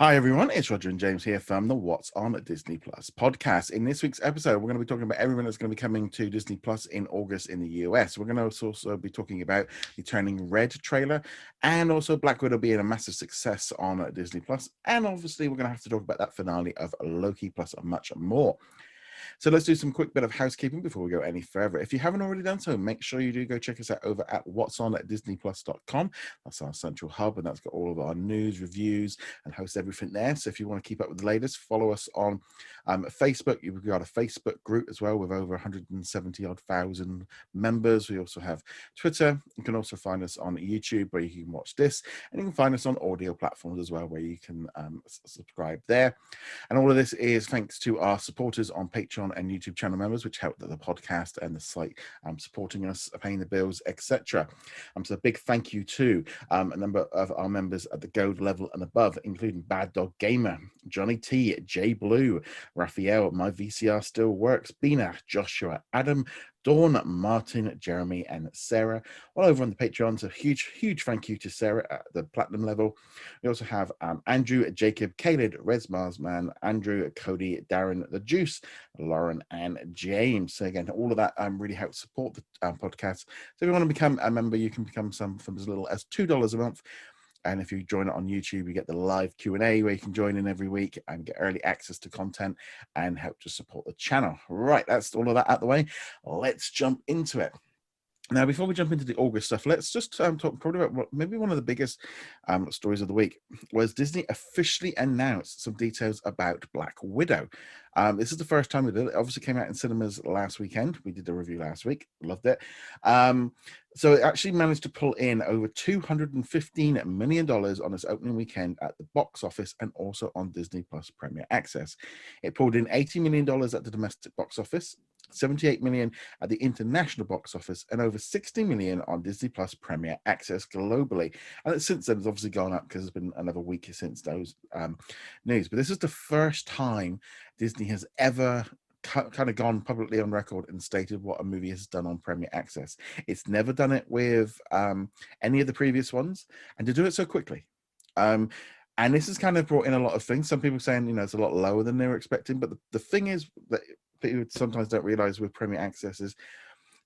Hi everyone, it's Roger and James here from the What's on Disney Plus podcast. In this week's episode, we're going to be talking about everyone that's going to be coming to Disney Plus in August in the US. We're going to also be talking about the Turning Red trailer and also Black Widow being a massive success on Disney Plus. And obviously, we're going to have to talk about that finale of Loki plus much more. So let's do some quick bit of housekeeping before we go any further. If you haven't already done so, make sure you do go check us out over at whatsonatdisneyplus.com. That's our central hub, and that's got all of our news, reviews, and hosts everything there. So if you want to keep up with the latest, follow us on Facebook. We've got a Facebook group as well with over 170,000 members. We also have Twitter. You can also find us on YouTube where you can watch this, and you can find us on audio platforms as well where you can subscribe there. And all of this is thanks to our supporters on Patreon and YouTube channel members, which help the podcast and the site supporting us, paying the bills, etc. So a big thank you to a number of our members at the gold level and above, including Bad Dog Gamer, Johnny T, J Blue, Raphael, My VCR Still Works, Bina, Joshua, Adam, Dawn, Martin, Jeremy, and Sarah, all over on the Patreon. So huge thank you to Sarah at the platinum level. We also have Andrew, Jacob, Caleb, Res Marsman, Andrew, Cody, Darren, The Juice, Lauren, and James. So again, all of that really helps support the podcast. So if you want to become a member, you can become some from as little as $2 a month. And if you join it on YouTube, you get the live Q&A where you can join in every week and get early access to content and help to support the channel. Right, that's all of that out the way. Let's jump into it. Now, before we jump into the August stuff, let's just talk probably about maybe one of the biggest stories of the week was Disney officially announced some details about Black Widow. This is the first time we did it. It obviously came out in cinemas last weekend. We did a review last week. Loved it. So it actually managed to pull in over $215 million on its opening weekend at the box office and also on Disney Plus Premier Access. It pulled in $80 million at the domestic box office, $78 million at the international box office, and over $60 million on Disney Plus Premier Access globally. And since then, it's obviously gone up because it's been another week since those news. But this is the first time Disney has ever kind of gone publicly on record and stated what a movie has done on Premier Access. It's never done it with any of the previous ones, and to do it so quickly. And this has kind of brought in a lot of things. Some people saying, it's a lot lower than they were expecting. But the thing is that people sometimes don't realize with Premier Access is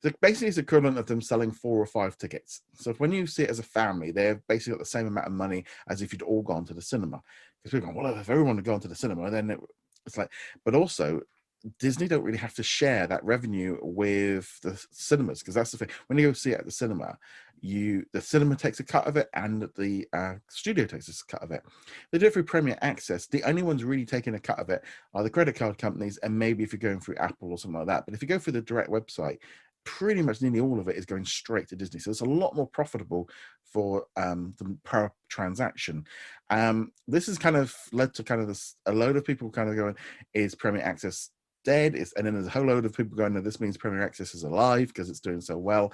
that basically it's equivalent of them selling 4 or 5 tickets. So when you see it as a family, they've basically got the same amount of money as if you'd all gone to the cinema. Because people go, well, if everyone had gone to the cinema, then it's like, but also Disney don't really have to share that revenue with the cinemas, because that's the thing. When you go see it at the cinema, the cinema takes a cut of it and the studio takes a cut of it. They do it through Premier Access. The only ones really taking a cut of it are the credit card companies, and maybe if you're going through Apple or something like that. But if you go through the direct website, pretty much nearly all of it is going straight to Disney. So it's a lot more profitable for the per transaction. This has kind of led to kind of a load of people kind of going, is Premier Access dead? And then there's a whole load of people going, no, this means Premier Access is alive because it's doing so well.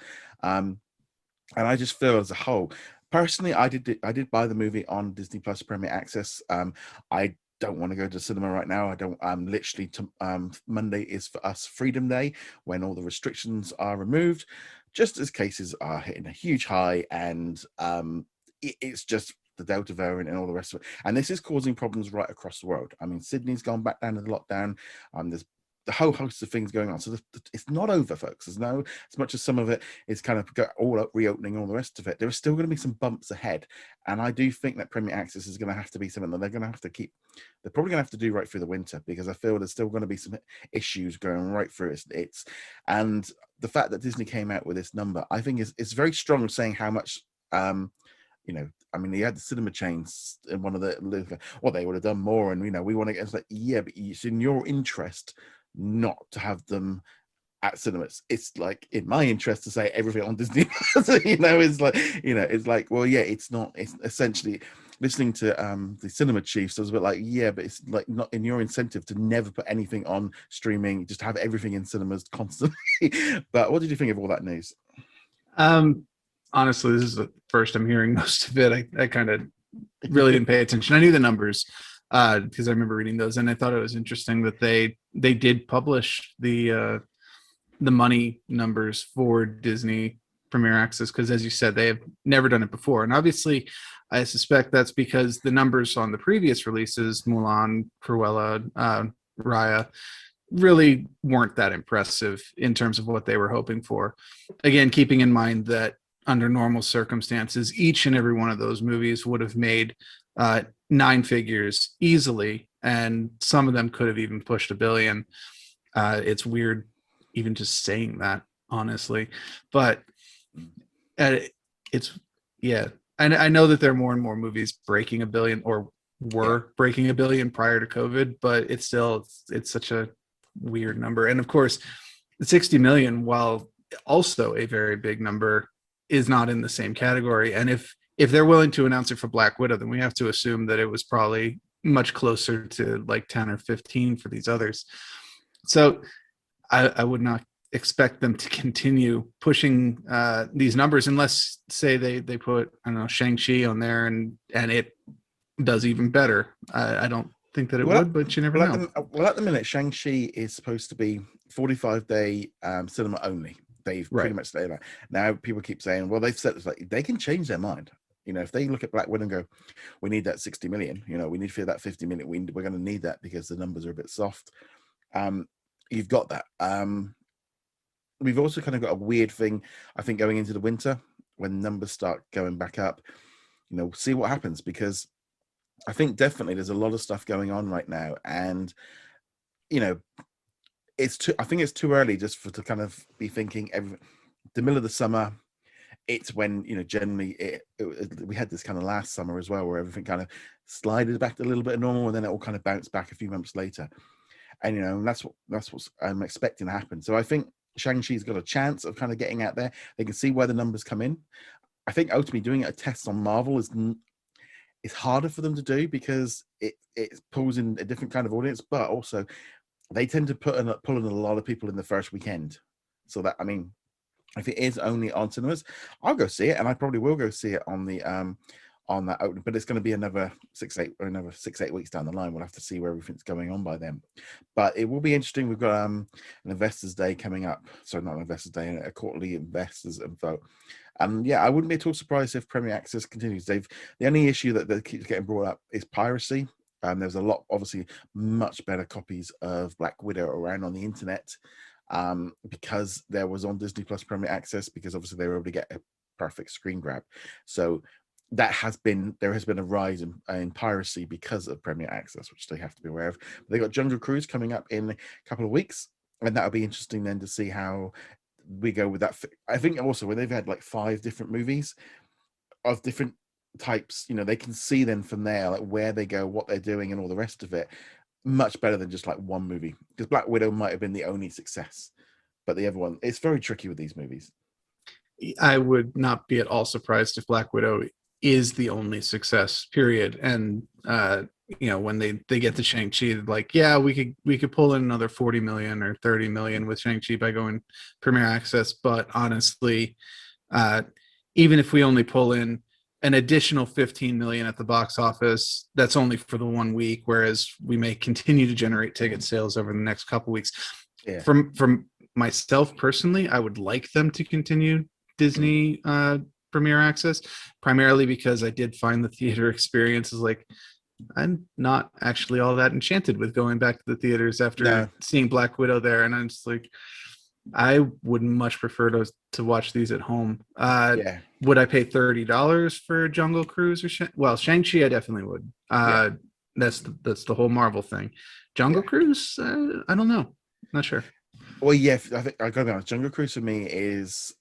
And I just feel as a whole, personally, I did buy the movie on Disney Plus Premier Access. I don't want to go to the cinema right now. I don't. Literally, Monday is for us Freedom Day, when all the restrictions are removed, just as cases are hitting a huge high, and it's just the Delta variant and all the rest of it. And this is causing problems right across the world. I mean, Sydney's gone back down to the lockdown. There's the whole host of things going on. So it's not over, folks. There's no, as much as some of it is kind of all up reopening, all the rest of it, there are still going to be some bumps ahead. And I do think that Premier Access is going to have to be something that they're going to have to keep. They're probably going to have to do right through the winter, because I feel there's still going to be some issues going right through it. And the fact that Disney came out with this number, I think is very strong, saying how much, I mean, you had the cinema chains in one of the, well, they would have done more, and we want to get, it's like, yeah, but it's in your interest not to have them at cinemas. It's like in my interest to say everything on Disney. It's like, well, yeah, it's not. It's essentially listening to the cinema chiefs. I was a bit like, yeah, but it's like not in your incentive to never put anything on streaming. Just have everything in cinemas constantly. But what did you think of all that news? Honestly, this is the first I'm hearing most of it. I kind of really didn't pay attention. I knew the numbers because I remember reading those, and I thought it was interesting that they did publish the money numbers for Disney Premier Access, because, as you said, they have never done it before. And obviously, I suspect that's because the numbers on the previous releases, Mulan, Cruella, Raya, really weren't that impressive in terms of what they were hoping for. Again, keeping in mind that under normal circumstances, each and every one of those movies would have made 9 figures easily, and some of them could have even pushed $1 billion. It's weird even just saying that, honestly, but it's yeah. I know that there are more and more movies breaking $1 billion or were breaking $1 billion prior to COVID, but it's still it's such a weird number. And of course, the 60 million, while also a very big number, is not in the same category. And if they're willing to announce it for Black Widow, then we have to assume that it was probably much closer to like 10 or 15 for these others. So I would not expect them to continue pushing these numbers unless, say, they put, I don't know, Shang-Chi on there and it does even better. I don't think that it would, but you never know. At the minute, Shang-Chi is supposed to be 45-day cinema only. They've pretty much said that. Now people keep saying, well, they've said it's like they can change their mind. You know, if they look at Black Widow and go, we need that 60 million, you know, we need to feel that 50 million. We're going to need that because the numbers are a bit soft. You've got that. We've also kind of got a weird thing, I think, going into the winter when numbers start going back up. You know, see what happens, because I think definitely there's a lot of stuff going on right now, and you know, I think it's too early just to kind of be thinking the middle of the summer. It's when, you know, generally we had this kind of last summer as well, where everything kind of slided back to a little bit of normal, and then it all kind of bounced back a few months later. And you know, that's what I'm expecting to happen. So I think Shang-Chi's got a chance of kind of getting out there. They can see where the numbers come in. I think ultimately doing a test on Marvel is harder for them to do because it pulls in a different kind of audience, but also they tend to pull in a lot of people in the first weekend. So that, I mean, if it is only on cinemas, I'll go see it, and I probably will go see it on the on that opening, but it's going to be another 6-8 weeks down the line. We'll have to see where everything's going on by then, but it will be interesting. We've got an investors day coming up, so not an investors day, a quarterly investors info. And yeah, I wouldn't be at all surprised if Premier Access continues. The only issue that keeps getting brought up is piracy. There's a lot, obviously, much better copies of Black Widow around on the internet, because there was on Disney Plus Premier Access, because obviously they were able to get a perfect screen grab. So there has been a rise in piracy because of Premier Access, which they have to be aware of. But they got Jungle Cruise coming up in a couple of weeks, and that'll be interesting then to see how we go with that. I think also when they've had like 5 different movies of different types, you know, they can see then from there like where they go, what they're doing, and all the rest of it much better than just like one movie, because Black Widow might have been the only success, but the other one, it's very tricky with these movies. I would not be at all surprised if Black Widow is the only success, period. And you know, when they get to Shang-Chi, like, yeah, we could pull in another 40 million or 30 million with Shang-Chi by going Premier Access, but honestly, even if we only pull in an additional 15 million at the box office, that's only for the 1 week, whereas we may continue to generate ticket sales over the next couple weeks. From myself personally, I would like them to continue Disney Premier Access, primarily because I did find the theater experience is like, I'm not actually all that enchanted with going back to the theaters after seeing Black Widow there, and I'm just like, I would much prefer to watch these at home. Would I pay $30 for Jungle Cruise or Shang-Chi? I definitely would. That's the whole Marvel thing. Jungle Cruise, I don't know, not sure. Well, yeah, I think I gotta be honest. Jungle Cruise for me is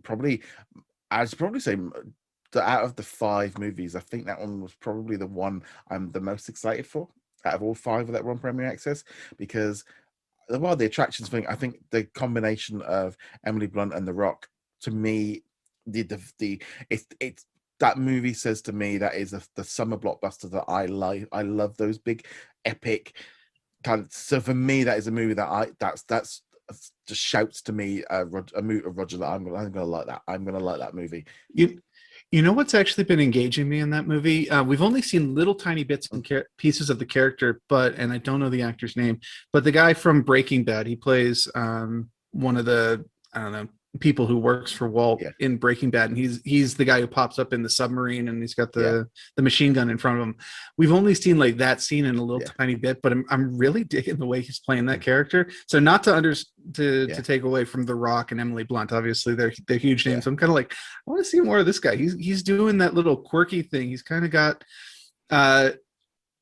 probably, I'd probably say that out of the 5 movies, I think that one was probably the one I'm the most excited for out of all 5 of that one Premier Access, because while the attractions thing, I think the combination of Emily Blunt and The Rock, to me, it's that movie says to me that is the summer blockbuster that I like. I love those big epic kind of. So for me, that is a movie that that's just shouts to me a movie of Roger that I'm gonna like that. I'm gonna like that movie. You know what's actually been engaging me in that movie? We've only seen little tiny bits and pieces of the character, and I don't know the actor's name, but the guy from Breaking Bad, he plays one of the, I don't know, people who works for Walt Yeah, in Breaking Bad, and he's the guy who pops up in the submarine and he's got yeah, the machine gun in front of him. We've only seen like that scene in a little yeah, tiny bit, but I'm really digging the way he's playing that character. So not to yeah, take away from The Rock and Emily Blunt, obviously they're huge yeah. names. I'm kind of like, I want to see more of this guy. He's doing that little quirky thing. He's kind of got uh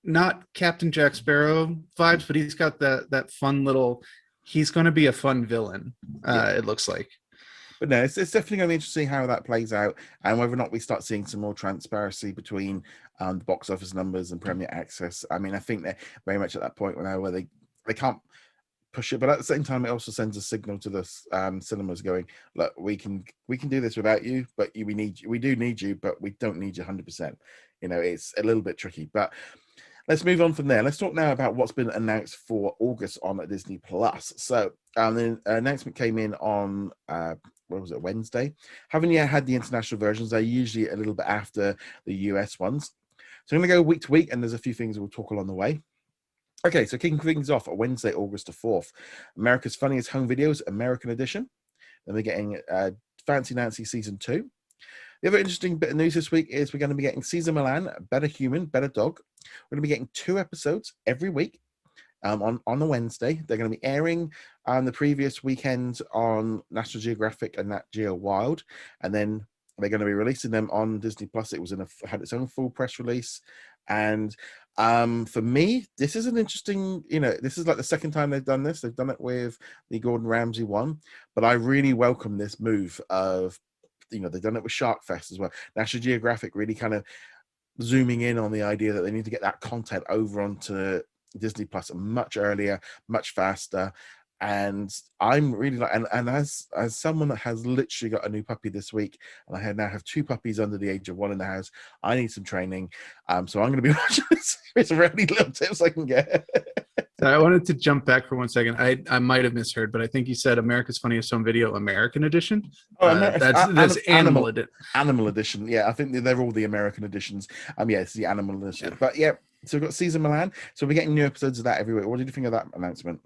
not Captain Jack Sparrow vibes, but he's got that fun little. He's going to be a fun villain. Yeah. It looks like. But no, it's definitely going to be interesting how that plays out and whether or not we start seeing some more transparency between the box office numbers and Premier Access. I mean, I think they're very much at that point now where they can't push it, but at the same time, it also sends a signal to the cinemas going, look, we can do this without you, but we do need you, but we don't need you 100%. It's a little bit tricky, but let's move on from there. Let's talk now about what's been announced for August on Disney Plus. So the announcement came in on what was it, Wednesday? Haven't yet had the international versions. They're usually a little bit after the US ones. So I'm going to go week to week, and there's a few things we'll talk along the way. Okay, so kicking things off on Wednesday, August the 4th, America's Funniest Home Videos, American Edition. Then we're getting Fancy Nancy Season 2. The other interesting bit of news this week is we're going to be getting Caesar Milan, Better Human, Better Dog. We're going to be getting 2 episodes every week on the Wednesday. They're going to be airing the previous weekend on National Geographic and Nat Geo Wild. And then they're going to be releasing them on Disney Plus. It was had its own full press release. And for me, this is an interesting, this is like the second time they've done this. They've done it with the Gordon Ramsay one, but I really welcome this move of, they've done it with Shark Fest as well. National Geographic really kind of zooming in on the idea that they need to get that content over onto Disney Plus much earlier, much faster. And I'm really like, and as someone that has literally got a new puppy this week, and I now have 2 puppies under the age of 1 in the house, I need some training. So I'm going to be watching this series of any little tips I can get. So I wanted to jump back for 1 second. I might have misheard, but I think you said America's Funniest Home Video American Edition. That's Animal Edition. Yeah, I think they're all the American editions. Yeah, it's the Animal Edition. Yeah. But yeah, so we've got Caesar Milan. So we're getting new episodes of that every week. What did you think of that announcement?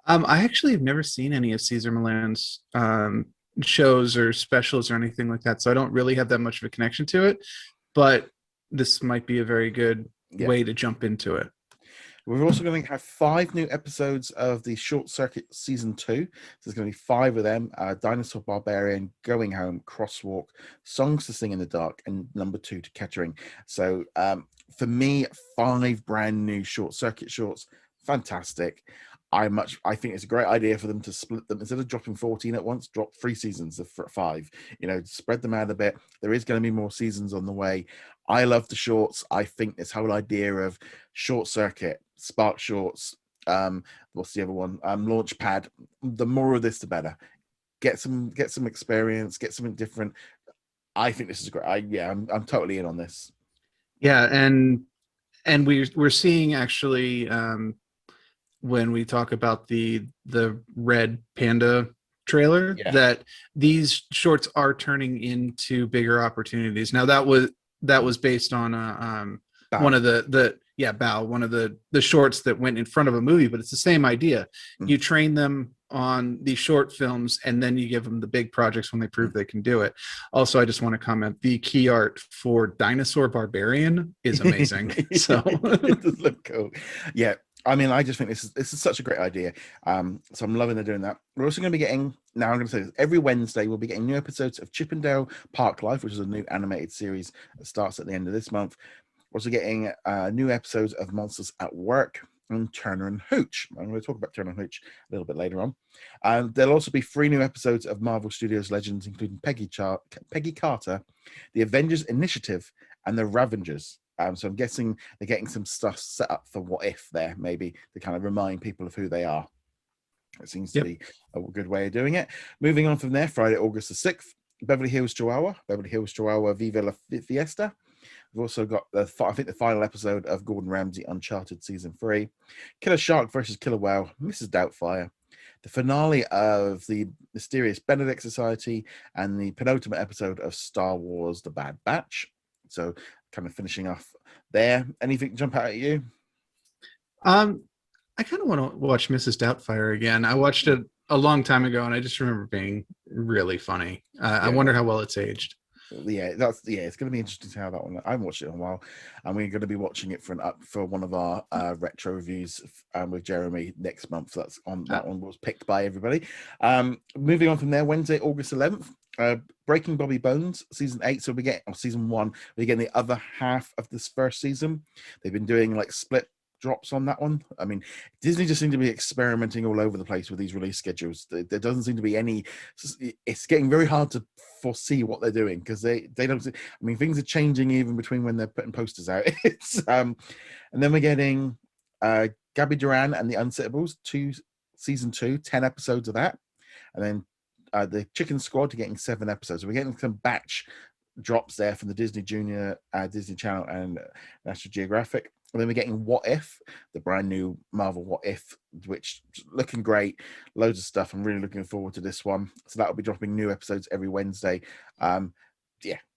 I actually have never seen any of Caesar Milan's shows or specials or anything like that, so I don't really have that much of a connection to it. But this might be a very good way to jump into it. We're also going to have 5 new episodes of the Short Circuit Season 2. There's going to be 5 of them. Dinosaur Barbarian, Going Home, Crosswalk, Songs to Sing in the Dark, and number 2 to Kettering. So for me, 5 brand new Short Circuit shorts. Fantastic. I think it's a great idea for them to split them. Instead of dropping 14 at once, drop 3 seasons of 5. Spread them out a bit. There is going to be more seasons on the way. I love the shorts. I think this whole idea of Short Circuit, Spark Shorts, what's the other one? Launchpad. The more of this, the better. Get some experience. Get something different. I think this is great. I'm totally in on this. Yeah, and we're seeing actually. When we talk about the Red Panda trailer, that these shorts are turning into bigger opportunities. Now that was based on one of Bao, one of the shorts that went in front of a movie, but it's the same idea. You train them on these short films and then you give them the big projects when they prove they can do it. Also, I just want to comment, the key art for Dinosaur Barbarian is amazing. So it does look cool. Yeah, I mean, I just think this is such a great idea. So I'm loving they're doing that. We're also going to be getting, now I'm going to say this, every Wednesday we'll be getting new episodes of Chippendale Park Life, which is a new animated series that starts at the end of this month. We're also getting new episodes of Monsters at Work and Turner and Hooch. I'm going to talk about Turner and Hooch a little bit later on. There'll also be 3 new episodes of Marvel Studios Legends, including Peggy Carter, The Avengers Initiative, and The Ravengers. So I'm guessing they're getting some stuff set up for What If there, maybe to kind of remind people of who they are. It seems to be a good way of doing it. Moving on from there, Friday, August the 6th, Beverly Hills Chihuahua, Viva La Fiesta. We've also got the final episode of Gordon Ramsay Uncharted Season 3, Killer Shark versus Killer Whale, Mrs. Doubtfire, the finale of the Mysterious Benedict Society, and the penultimate episode of Star Wars The Bad Batch. So kind of finishing off there. Anything jump out at you? I kind of want to watch Mrs. Doubtfire again. I watched it a long time ago, and I just remember being really funny. I wonder how well it's aged. It's going to be interesting to how that one. I haven't watched it in a while, and we're going to be watching it for one of our retro reviews with Jeremy next month. That's on that one was picked by everybody. Moving on from there, Wednesday, August 11th, Breaking Bobby Bones season 8. So we get season 1. We're getting the other half of this first season. They've been doing like split drops on that one. I mean, Disney just seem to be experimenting all over the place with these release schedules. There doesn't seem to be any. It's getting very hard to foresee what they're doing because they don't. I mean, things are changing even between when they're putting posters out. And then we're getting Gabby Duran and the Unsittables, season 2, 10 episodes of that, and then the Chicken Squad getting 7 episodes. So we're getting some batch drops there from the Disney Junior, Disney Channel, and National Geographic. And then we're getting What If, the brand new Marvel What If, which is looking great. Loads of stuff. I'm really looking forward to this one. So that will be dropping new episodes every Wednesday. So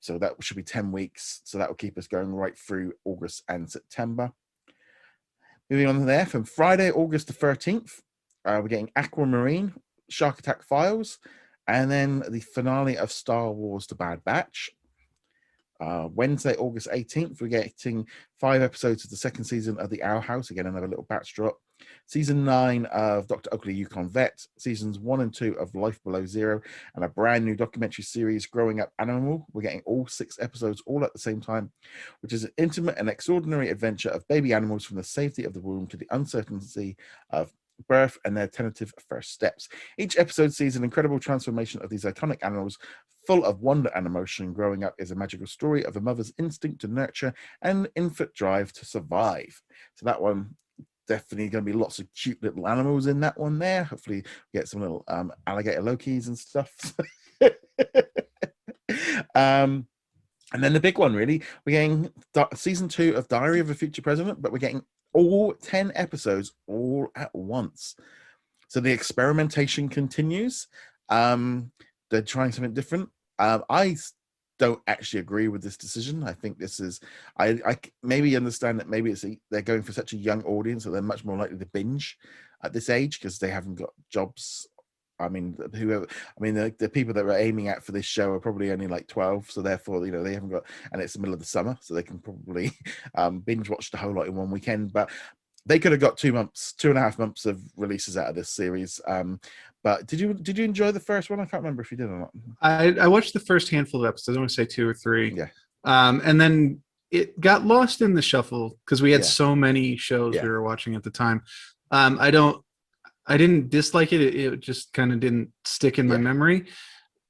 that should be 10 weeks. So that will keep us going right through August and September. Moving on there, from Friday, August the 13th, we're getting Aquamarine, Shark Attack Files, and then the finale of Star Wars The Bad Batch. Wednesday, August 18th, we're getting 5 episodes of the second season of The Owl House. Again, another little batch drop. Season 9 of Dr. Oakley Yukon Vet. Seasons 1 and 2 of Life Below Zero. And a brand new documentary series, Growing Up Animal. We're getting all 6 episodes all at the same time, which is an intimate and extraordinary adventure of baby animals from the safety of the womb to the uncertainty of birth and their tentative first steps. Each episode sees an incredible transformation of these iconic animals, full of wonder and emotion. Growing up is a magical story of a mother's instinct to nurture and infant drive to survive. So that one, definitely going to be lots of cute little animals in that one there. Hopefully we get some little alligator Lokis and stuff. And then the big one, really, we're getting season 2 of Diary of a Future President, but we're getting all 10 episodes all at once. So the experimentation continues. They're trying something different. I don't actually agree with this decision. I think this is, I maybe understand that maybe they're going for such a young audience that they're much more likely to binge at this age because they haven't got jobs. I mean, the people that we're aiming at for this show are probably only like 12, so therefore, they haven't got, and it's the middle of the summer, so they can probably binge watch the whole lot in one weekend. But they could have got 2.5 months of releases out of this series. But did you enjoy the first one? I can't remember if you did or not. I watched the first handful of episodes. I want to say 2 or 3. Yeah. And then it got lost in the shuffle because we had so many shows we were watching at the time. I didn't dislike it. It just kind of didn't stick in my memory.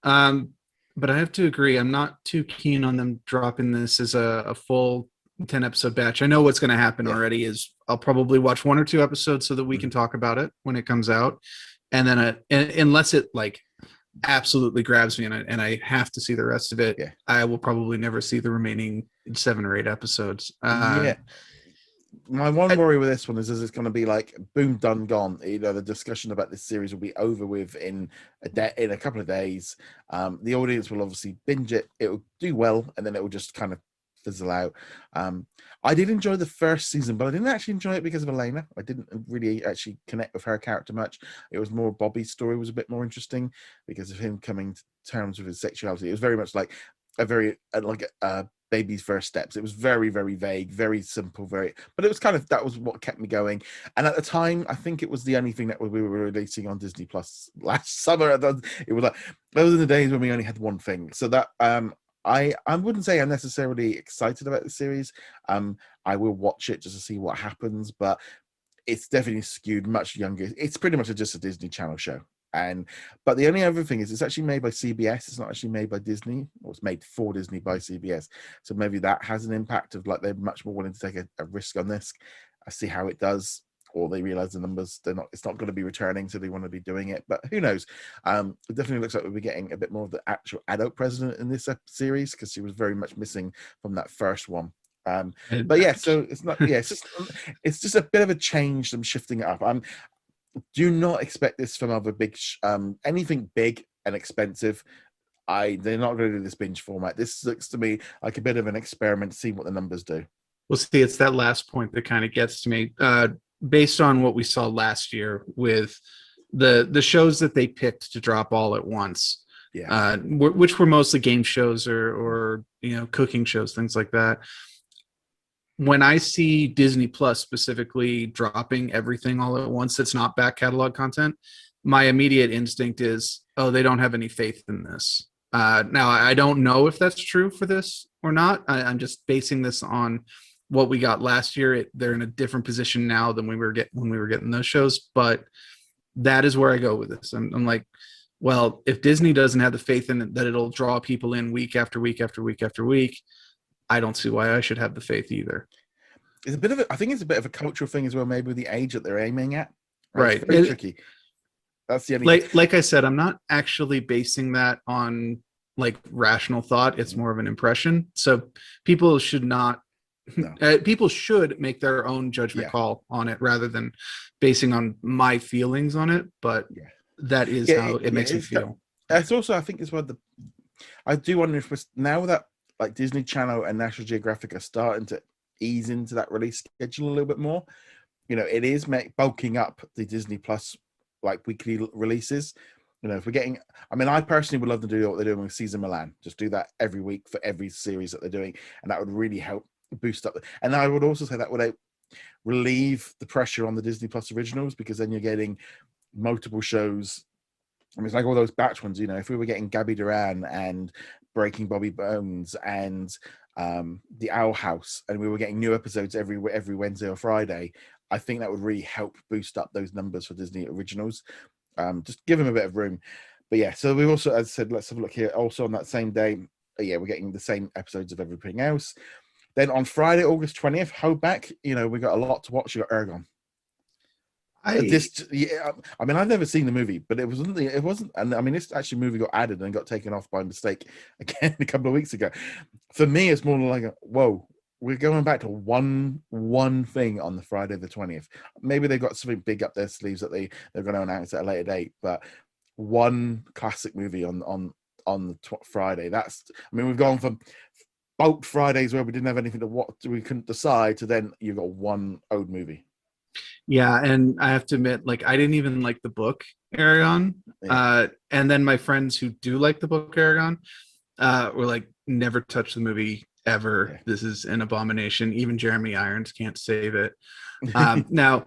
But I have to agree, I'm not too keen on them dropping this as a full 10 episode batch. I know what's going to happen already is I'll probably watch 1 or 2 episodes so that we can talk about it when it comes out. And then unless it like absolutely grabs me and I have to see the rest of it, I will probably never see the remaining 7 or 8 episodes. My one worry with this one is it's going to be like boom, done, gone. The discussion about this series will be over with in a couple of days. The audience will obviously binge it. It will do well, and then it will just kind of fizzle out. I did enjoy the first season, but I didn't actually enjoy it because of Elena. I didn't really actually connect with her character much. It was more Bobby's story was a bit more interesting because of him coming to terms with his sexuality. It was very much like a baby's first steps. It was very, very vague, very simple, but it was that was what kept me going. And at the time, I think it was the only thing that we were releasing on Disney Plus last summer. It was like those are the days when we only had one thing. So that I wouldn't say I'm necessarily excited about the series. I will watch it just to see what happens, but it's definitely skewed much younger. It's pretty much just a Disney Channel show. But the only other thing is it's actually made by CBS. It's not actually made by Disney, or it's made for Disney by CBS. So maybe that has an impact of like they're much more willing to take a risk on this. I see how it does, or they realize the numbers it's not going to be returning, so they want to be doing it. But who knows? It definitely looks like we'll be getting a bit more of the actual adult president in this series because she was very much missing from that first one. But yeah, so it's not. Yeah, it's just a bit of a change. Them shifting it up. Do not expect this from other big anything big and expensive. They're not going to do this binge format. This looks to me like a bit of an experiment to see what the numbers do. Well, see, it's that last point that kind of gets to me. Based on what we saw last year with the shows that they picked to drop all at once, Yeah. which were mostly game shows or cooking shows, things like that. When I see Disney Plus specifically dropping everything all at once that's not back catalog content, my immediate instinct is, oh, they don't have any faith in this. Now, I don't know if that's true for this or not. I'm just basing this on what we got last year. They're in a different position now than when we were getting those shows, but that is where I go with this. I'm like, well, if Disney doesn't have the faith in it that it'll draw people in week after week after week after week, I don't see why I should have the faith either. It's a bit of I think it's a bit of a cultural thing as well, maybe with the age that they're aiming at. Right. It's very tricky. That's the only like I said, I'm not actually basing that on like rational thought. It's more of an impression. So people should not people should make their own judgment call on it rather than basing on my feelings on it. But that is how it makes me feel. It's also, I think, as well, I do wonder if now that like Disney Channel and National Geographic are starting to ease into that release schedule a little bit more, it is bulking up the Disney Plus like weekly releases. If we're getting, I personally would love to do what they're doing with Season Milan. Just do that every week for every series that they're doing, and that would really help boost up. And I would also say that would relieve the pressure on the Disney Plus originals, because then you're getting multiple shows. It's like all those batch ones. If we were getting Gabby Duran and Breaking Bobby Bones and the Owl House, and we were getting new episodes every Wednesday or Friday, I think that would really help boost up those numbers for Disney originals. Just give them a bit of room. But yeah, so we've also, as I said, let's have a look here. Also on that same day, we're getting the same episodes of everything else. Then on Friday, August 20th, hold back. We got a lot to watch. You got Ergon. I've never seen the movie, but it wasn't, and this actually movie got added and got taken off by mistake again a couple of weeks ago. For me, it's more like, whoa, we're going back to one thing on the Friday the 20th. Maybe they've got something big up their sleeves that they're going to announce at a later date, but one classic movie on Friday. We've gone from bulk Fridays where we didn't have anything to watch, we couldn't decide, to then you've got one old movie. Yeah, and I have to admit, like, I didn't even like the book Aragon. And then my friends who do like the book Aragon were like, never touch the movie ever. Yeah. This is an abomination. Even Jeremy Irons can't save it. Now,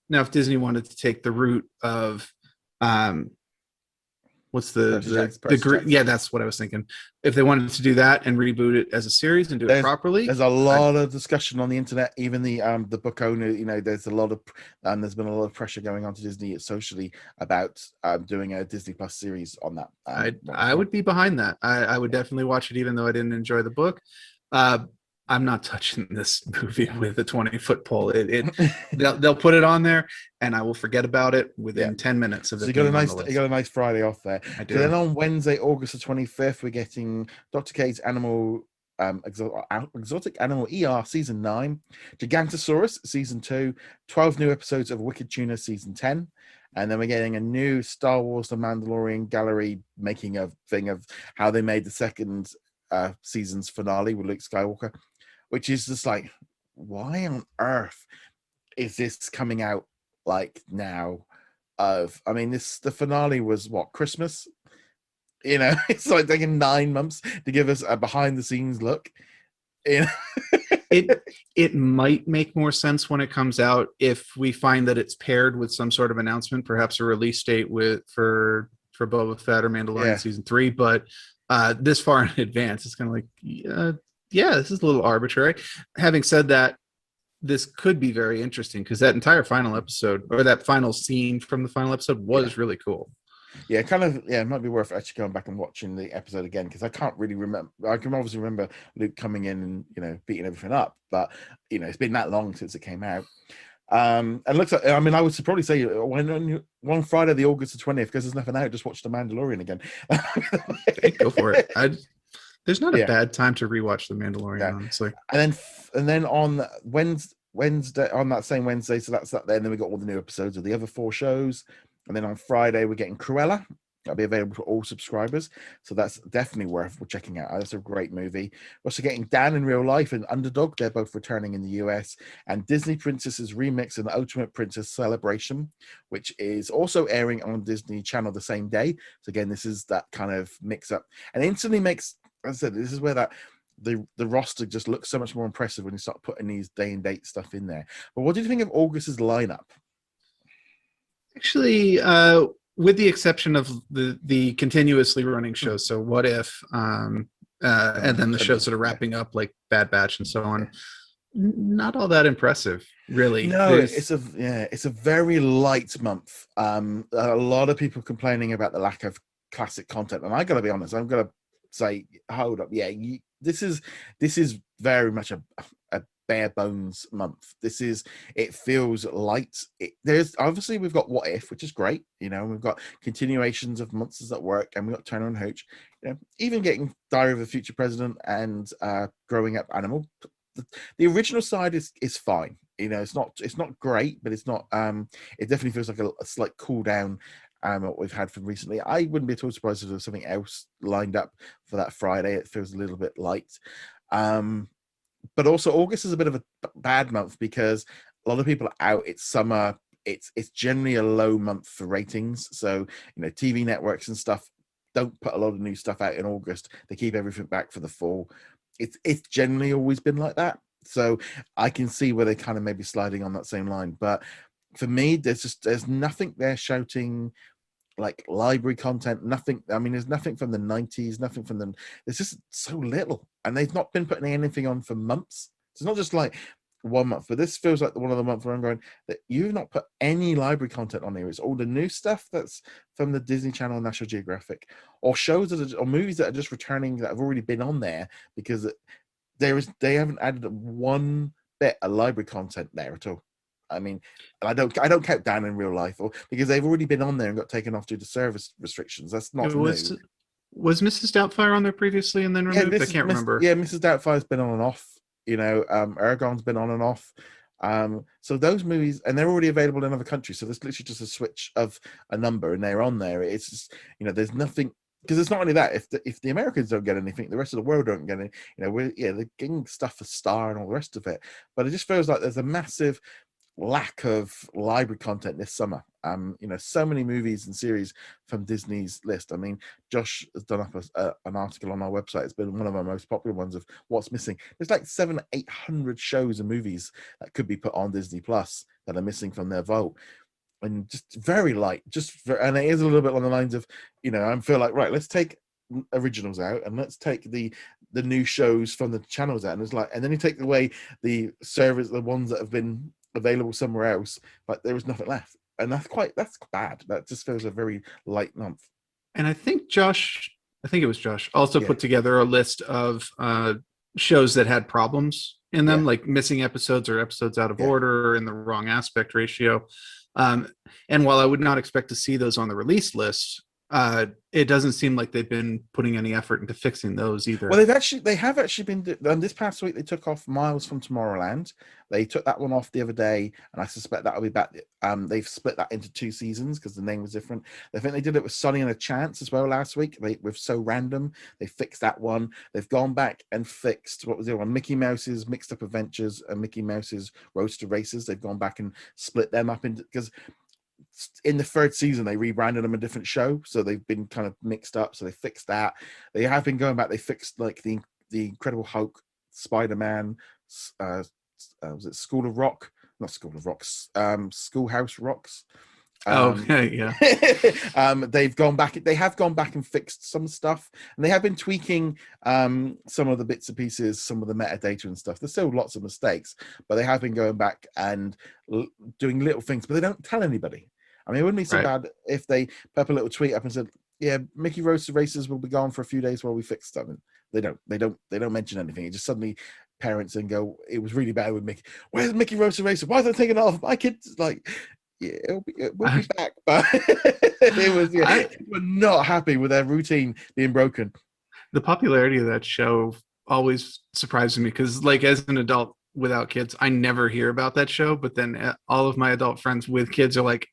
if Disney wanted to take the route of what's yeah, that's what I was thinking. If they wanted to do that and reboot it as a series and do it properly, there's a lot of discussion on the internet. Even the book owner, there's a lot of there's been a lot of pressure going on to Disney socially about doing a Disney Plus series on that. I would be behind that. I would definitely watch it, even though I didn't enjoy the book. I'm not touching this movie with a 20-foot pole. They'll put it on there, and I will forget about it within 10 minutes of it. So you got a nice Friday off there. I do. So then on Wednesday, August the 25th, we're getting Dr. Kate's Exotic Animal ER Season 9, Gigantosaurus Season 2, 12 new episodes of Wicked Tuna Season 10. And then we're getting a new Star Wars The Mandalorian gallery, making a thing of how they made the second season's finale with Luke Skywalker, which is just like, why on earth is this coming out like now? The finale was what, Christmas? It's like taking 9 months to give us a behind the scenes look. It might make more sense when it comes out if we find that it's paired with some sort of announcement, perhaps a release date for Boba Fett or Mandalorian Season 3, but this far in advance, it's kind of like, this is a little arbitrary. Having said that, this could be very interesting, because that entire final episode, or that final scene from the final episode, was really cool. Yeah, it might be worth actually going back and watching the episode again, because I can't really remember. I can obviously remember Luke coming in and beating everything up, but it's been that long since it came out. And looks like, I would probably say one Friday, the August the 20th, because there's nothing out, just watch The Mandalorian again. Go for it. There's not a bad time to rewatch The Mandalorian, honestly. And then on Wednesday, on that same Wednesday, so that's that. Then we got all the new episodes of the other 4 shows, and then on Friday we're getting Cruella, That'll be available to all subscribers, so that's definitely worth checking out. That's a great movie. We're also getting Dan in Real Life and Underdog. They're both returning in the US, and Disney Princesses Remix and Ultimate Princess Celebration, which is also airing on Disney Channel the same day. So again, this is that kind of mix up, and instantly makes, as I said, this is where that the roster just looks so much more impressive when you start putting these day and date stuff in there. But what do you think of August's lineup? Actually, with the exception of the continuously running shows, so What If, and then the shows that are wrapping up like Bad Batch and so on, not all that impressive, really. No, it's a very light month. A lot of people complaining about the lack of classic content, and I gotta be honest, I'm gonna say, hold up, yeah, this is very much a bare bones month. It feels light. There's obviously, we've got What If, which is great, we've got continuations of Monsters at Work, and we've got Turner and Hooch, even getting Diary of a Future President and Growing Up Animal. The original side is fine. It's not great, but it's not it definitely feels like a slight cool down what we've had from recently. I wouldn't be at all surprised if there was something else lined up for that Friday. It feels a little bit light. But also August is a bit of a bad month because a lot of people are out. It's summer. It's generally a low month for ratings. So, TV networks and stuff don't put a lot of new stuff out in August. They keep everything back for the fall. It's generally always been like that. So I can see where they kind of maybe sliding on that same line. But for me, there's nothing there shouting like library content, nothing. I mean, there's nothing from the 90s, nothing from there's just so little, and they've not been putting anything on for months. It's not just like 1 month, but this feels like one of the months where I'm going that you've not put any library content on here. It's all the new stuff that's from the Disney Channel, National Geographic, or shows or movies that are just returning that have already been on there, because they haven't added one bit of library content there at all. I mean, and I don't count Dan in Real Life, or because they've already been on there and got taken off due to service restrictions. That's not new. Was Mrs. Doubtfire on there previously and then removed? I can't remember. Yeah, Mrs. Doubtfire's been on and off. Ergon's been on and off. So those movies, and they're already available in other countries. So there's literally just a switch of a number, and they're on there. It's just, there's nothing, because it's not only that. If the Americans don't get anything, the rest of the world don't get any. They're getting stuff for Star and all the rest of it. But it just feels like there's a massive lack of library content this summer. So many movies and series from Disney's list. I mean, Josh has done up an article on our website. It's been one of our most popular ones of what's missing. There's like 700-800 shows and movies that could be put on Disney Plus that are missing from their vault, and just very light. And it is a little bit on the lines of, I feel like, right, let's take originals out and let's take the new shows from the channels out, and it's like, and then you take away the servers, the ones that have been available somewhere else, but there was nothing left, and that's bad. That just feels a very light month. And I think it was Josh also put together a list of shows that had problems in them, like missing episodes or episodes out of order or in the wrong aspect ratio. And while I would not expect to see those on the release list, it doesn't seem like they've been putting any effort into fixing those either. Well, they have actually been. This past week, they took off Miles from Tomorrowland. They took that one off the other day, and I suspect that'll be back. They've split that into 2 seasons because the name was different. I think they did it with Sonny and a Chance as well last week. With So Random, they fixed that one. They've gone back and fixed, what was the other one? Mickey Mouse's Mixed Up Adventures and Mickey Mouse's Road to Races. They've gone back and split them up into, because in the 3rd season they rebranded them a different show, so they've been kind of mixed up. So they fixed that. They have been going back. They fixed like the Incredible Hulk, Spider-Man, was it School of Rock? Not School of Rocks. Schoolhouse Rocks. Yeah. They've gone back. They have gone back and fixed some stuff, and they have been tweaking some of the bits and pieces, some of the metadata and stuff. There's still lots of mistakes, but they have been going back and doing little things, but they don't tell anybody. I mean, it wouldn't be so bad if they put up a little tweet up and said, "Yeah, Mickey Road to Races will be gone for a few days while we fix something." They don't mention anything. It just suddenly parents and go, "It was really bad with Mickey. Where's Mickey Road to Races? Why are they taking it off? My kids like." Yeah, it will be back, but we're not happy with their routine being broken. The popularity of that show always surprises me because, like, as an adult without kids, I never hear about that show. But then all of my adult friends with kids are like,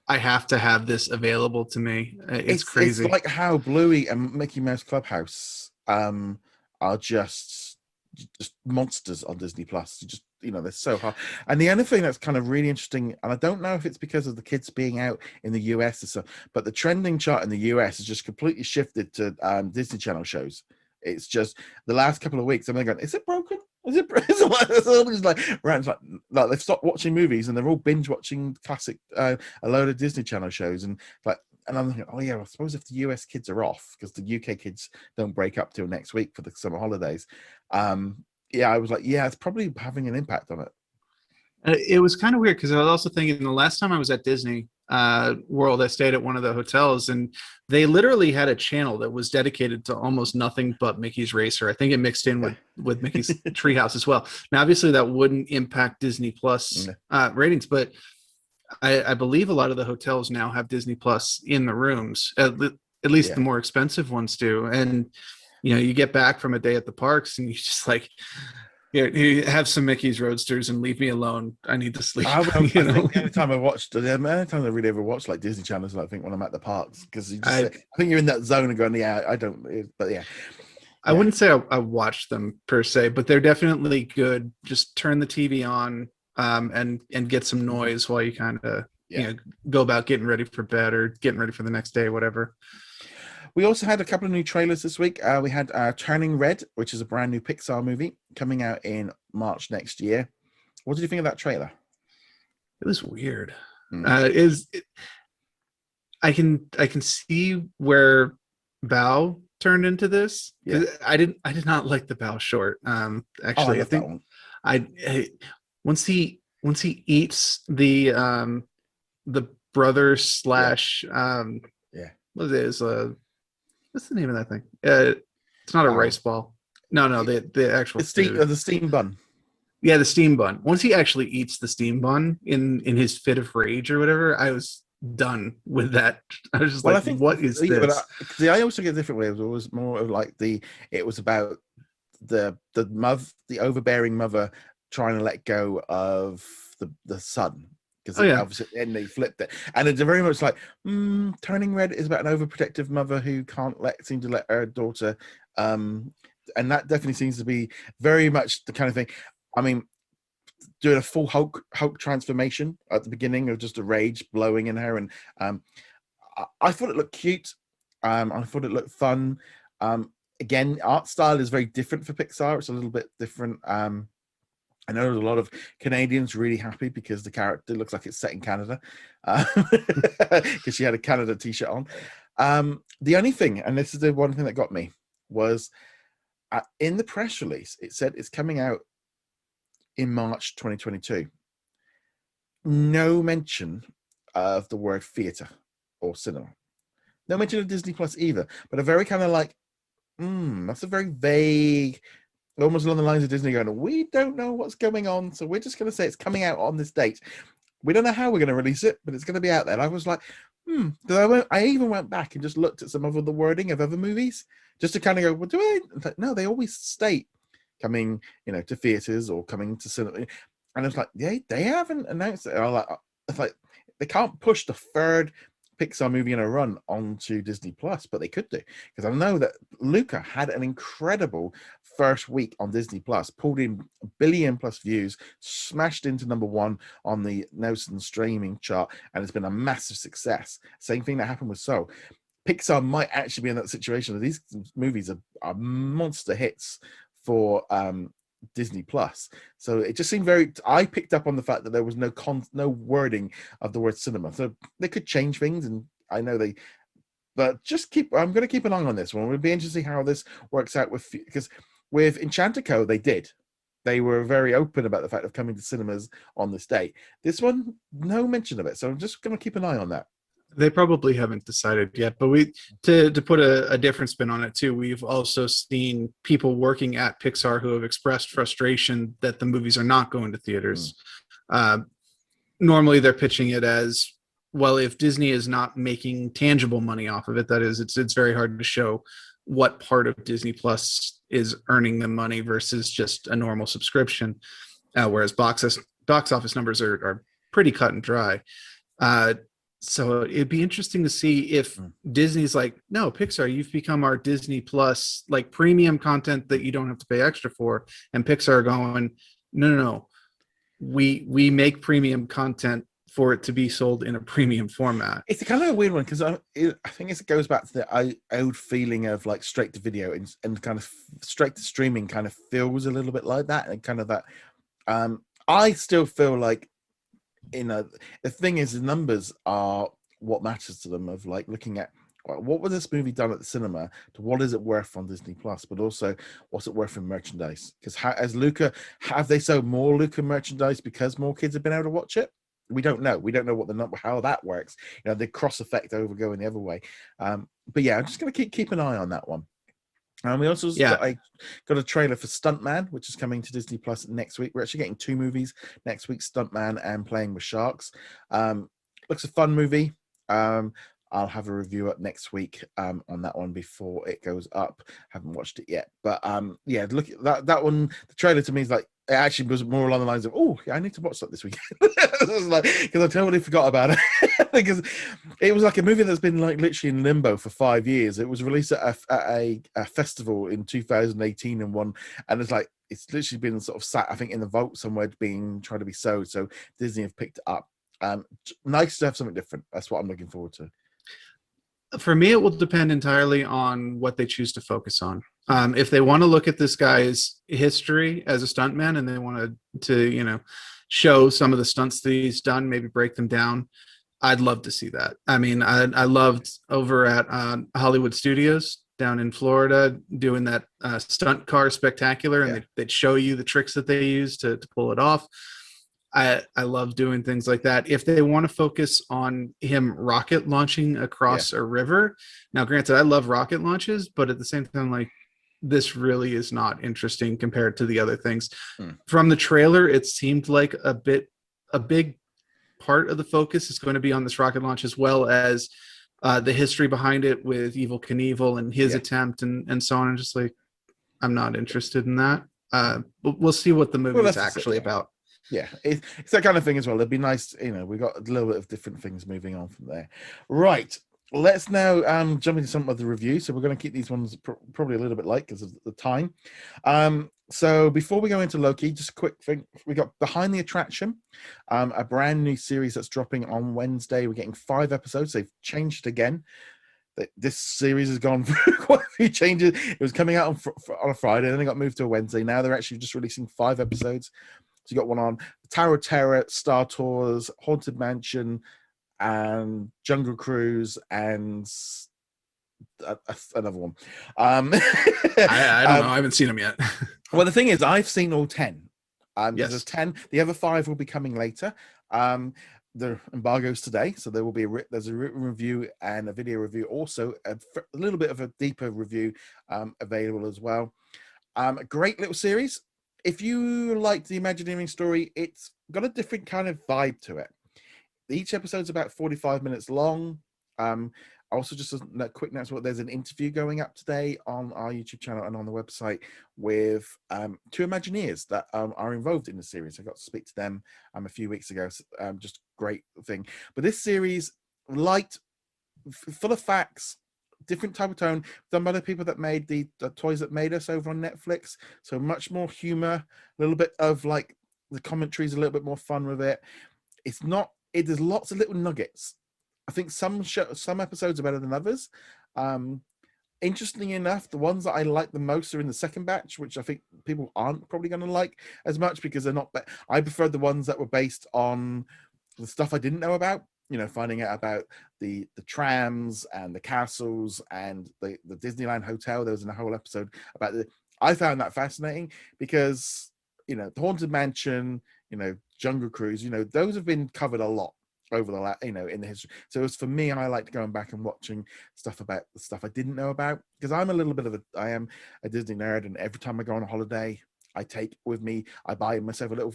I have to have this available to me. It's crazy. It's like how Bluey and Mickey Mouse Clubhouse are just monsters on Disney Plus. You just, they're so hard. And the other thing that's kind of really interesting, and I don't know if it's because of the kids being out in the US or so, but the trending chart in the US has just completely shifted to Disney Channel shows. It's just the last couple of weeks, I'm going, is it broken? Is it? It's all these like rants, like they've stopped watching movies and they're all binge watching classic, a load of Disney Channel shows, and like, and I'm thinking, oh yeah, I suppose if the US kids are off, because the UK kids don't break up till next week for the summer holidays. Yeah, I was like, yeah, it's probably having an impact on it. It was kind of weird because I was also thinking the last time I was at Disney World, I stayed at one of the hotels, and they literally had a channel that was dedicated to almost nothing but Mickey's Racer. I think it mixed in with Mickey's Treehouse as well. Now, obviously, that wouldn't impact Disney Plus ratings, but I believe a lot of the hotels now have Disney Plus in the rooms. At least the more expensive ones do. And you get back from a day at the parks, and you just like, you have some Mickey's Roadsters and leave me alone. I need to sleep. I think the only time I really ever watched like Disney channels, I think when I'm at the parks, because I think you're in that zone and going, yeah, I don't, but yeah. I wouldn't say I watched them per se, but they're definitely good. Just turn the TV on and get some noise while you kind of go about getting ready for bed or getting ready for the next day, whatever. We also had a couple of new trailers this week. We had Turning Red, which is a brand new Pixar movie coming out in March next year. What did you think of that trailer? It was weird. I can see where Bao turned into this. Yeah. I did not like the Bao short. Actually, I think once he eats the brother slash what is what's the name of that thing? It's not a rice ball. No, the actual the steam bun. Yeah, the steam bun. Once he actually eats the steam bun in his fit of rage or whatever, I was done with that. I was just what is this? But I also get a different way. It was more of like it was about the overbearing mother trying to let go of the son. Because obviously and they flipped it, and it's very much like Turning Red is about an overprotective mother who can't seem to let her daughter, and that definitely seems to be very much the kind of thing. I mean, doing a full Hulk transformation at the beginning of just a rage blowing in her, and I thought it looked cute. I thought it looked fun. Again, art style is very different for Pixar. It's a little bit different. I know there's a lot of Canadians really happy because the character looks like it's set in Canada, because she had a Canada t-shirt on. The only thing, and this is the one thing that got me, was in the press release, it said it's coming out in March 2022. No mention of the word theater or cinema. No mention of Disney Plus either, but a very kind of like, that's a very vague, almost along the lines of Disney going, we don't know what's going on, so we're just going to say it's coming out on this date. We don't know how we're going to release it, but it's going to be out there. And I was like, I even went back and just looked at some of the wording of other movies just to kind of go, well, do I? No, they always state coming, to theaters or coming to cinema. And it's like, they haven't announced it. It's like they can't push the third Pixar movie in a run onto Disney Plus, but they could do, because I know that Luca had an incredible first week on Disney Plus, pulled in 1 billion plus views, smashed into #1 on the Nielsen streaming chart, and it's been a massive success. Same thing that happened with Soul. Pixar might actually be in that situation. These movies are monster hits for Disney Plus, so it just seemed I picked up on the fact that there was no wording of the word cinema, so they could change things, and I know but I'm going to keep an eye on this one. It'll be interesting how this works out because with Enchantico they were very open about the fact of coming to cinemas on this date. This one, no mention of it, so I'm just going to keep an eye on that. They probably haven't decided yet, but to put a different spin on it too, we've also seen people working at Pixar who have expressed frustration that the movies are not going to theaters. Normally they're pitching it as, well, if Disney is not making tangible money off of it, that is, it's very hard to show what part of Disney Plus is earning them money versus just a normal subscription, whereas box office numbers are pretty cut and dry. So it'd be interesting to see if Mm. Disney's like, no, Pixar, you've become our Disney Plus, like premium content that you don't have to pay extra for. And Pixar going, no, no, no. We make premium content for it to be sold in a premium format. It's kind of a weird one because I think it goes back to the old feeling of like straight to video and kind of straight to streaming kind of feels a little bit like that, and kind of that. I still feel like, the thing is, the numbers are what matters to them, of like looking at what was this movie done at the cinema to what is it worth on Disney Plus, but also what's it worth in merchandise, because as Luca, have they sold more Luca merchandise because more kids have been able to watch it? We don't know what the number, how that works, the cross effect over going the other way. But yeah, I'm just going to keep an eye on that one. And we also Yeah. got a trailer for Stuntman, which is coming to Disney Plus next week. We're actually getting 2 movies next week: Stuntman and Playing with Sharks. Looks a fun movie. I'll have a review up next week on that one before it goes up. Haven't watched it yet, but yeah, look at that one. The trailer to me is like, it actually was more along the lines of, oh yeah, I need to watch that this weekend. Because I totally forgot about it. Because it was like a movie that's been like literally in limbo for 5 years. It was released at a festival in 2018 and won, and it's literally been sort of sat, I think, in the vault somewhere, being trying to be sold. So Disney have picked it up. Nice to have something different. That's what I'm looking forward to. For me, it will depend entirely on what they choose to focus on. If they want to look at this guy's history as a stuntman and they want to show some of the stunts that he's done, maybe break them down, I'd love to see that. I mean, I loved over at Hollywood Studios down in Florida doing that stunt car spectacular, and they'd show you the tricks that they use to pull it off. I love doing things like that. If they want to focus on him rocket launching across a river, now granted, I love rocket launches, but at the same time, like, this really is not interesting compared to the other things. From the trailer, it seemed like a big part of the focus is going to be on this rocket launch, as well as the history behind it with Evil Knievel and his attempt and so on. And just like, I'm not interested in that. But we'll see what the movie is actually about. Yeah, it's that kind of thing as well. It'd be nice, we got a little bit of different things moving on from there. Right, let's now jump into some of the reviews. So we're going to keep these ones probably a little bit light because of the time. So before we go into Loki, just a quick thing. We got Behind the Attraction, a brand new series that's dropping on Wednesday. We're getting 5 episodes. They've changed again. This series has gone through quite a few changes. It was coming out on a Friday, then it got moved to a Wednesday. Now they're actually just releasing 5 episodes. So you got one on Tower of Terror, Star Tours, Haunted Mansion, and Jungle Cruise, and another one. I don't know. I haven't seen them yet. Well, the thing is, I've seen all 10. Yes. There's 10. The other 5 will be coming later. The embargo's today, so there will be there's a written review and a video review. Also, a little bit of a deeper review available as well. A great little series. If you like the Imagineering story, it's got a different kind of vibe to it. Each episode's about 45 minutes long. Also, just a quick announcement, there's an interview going up today on our YouTube channel and on the website with 2 Imagineers that are involved in the series. I got to speak to them a few weeks ago. So, just great thing. But this series, light, full of facts, different type of tone, done by the people that made the Toys That Made Us over on Netflix. So much more humor, a little bit of like the commentary's a little bit more fun with it. There's lots of little nuggets. I think some episodes are better than others. Interestingly enough, the ones that I like the most are in the second batch, which I think people aren't probably going to like as much because they're not. I preferred the ones that were based on the stuff I didn't know about. Finding out about the trams and the castles and the Disneyland hotel. There was a whole episode about I found that fascinating because the Haunted Mansion, Jungle Cruise, those have been covered a lot over the in the history. So as for me, I like going back and watching stuff about the stuff I didn't know about, because I am a Disney nerd, and every time I go on a holiday, I buy myself a little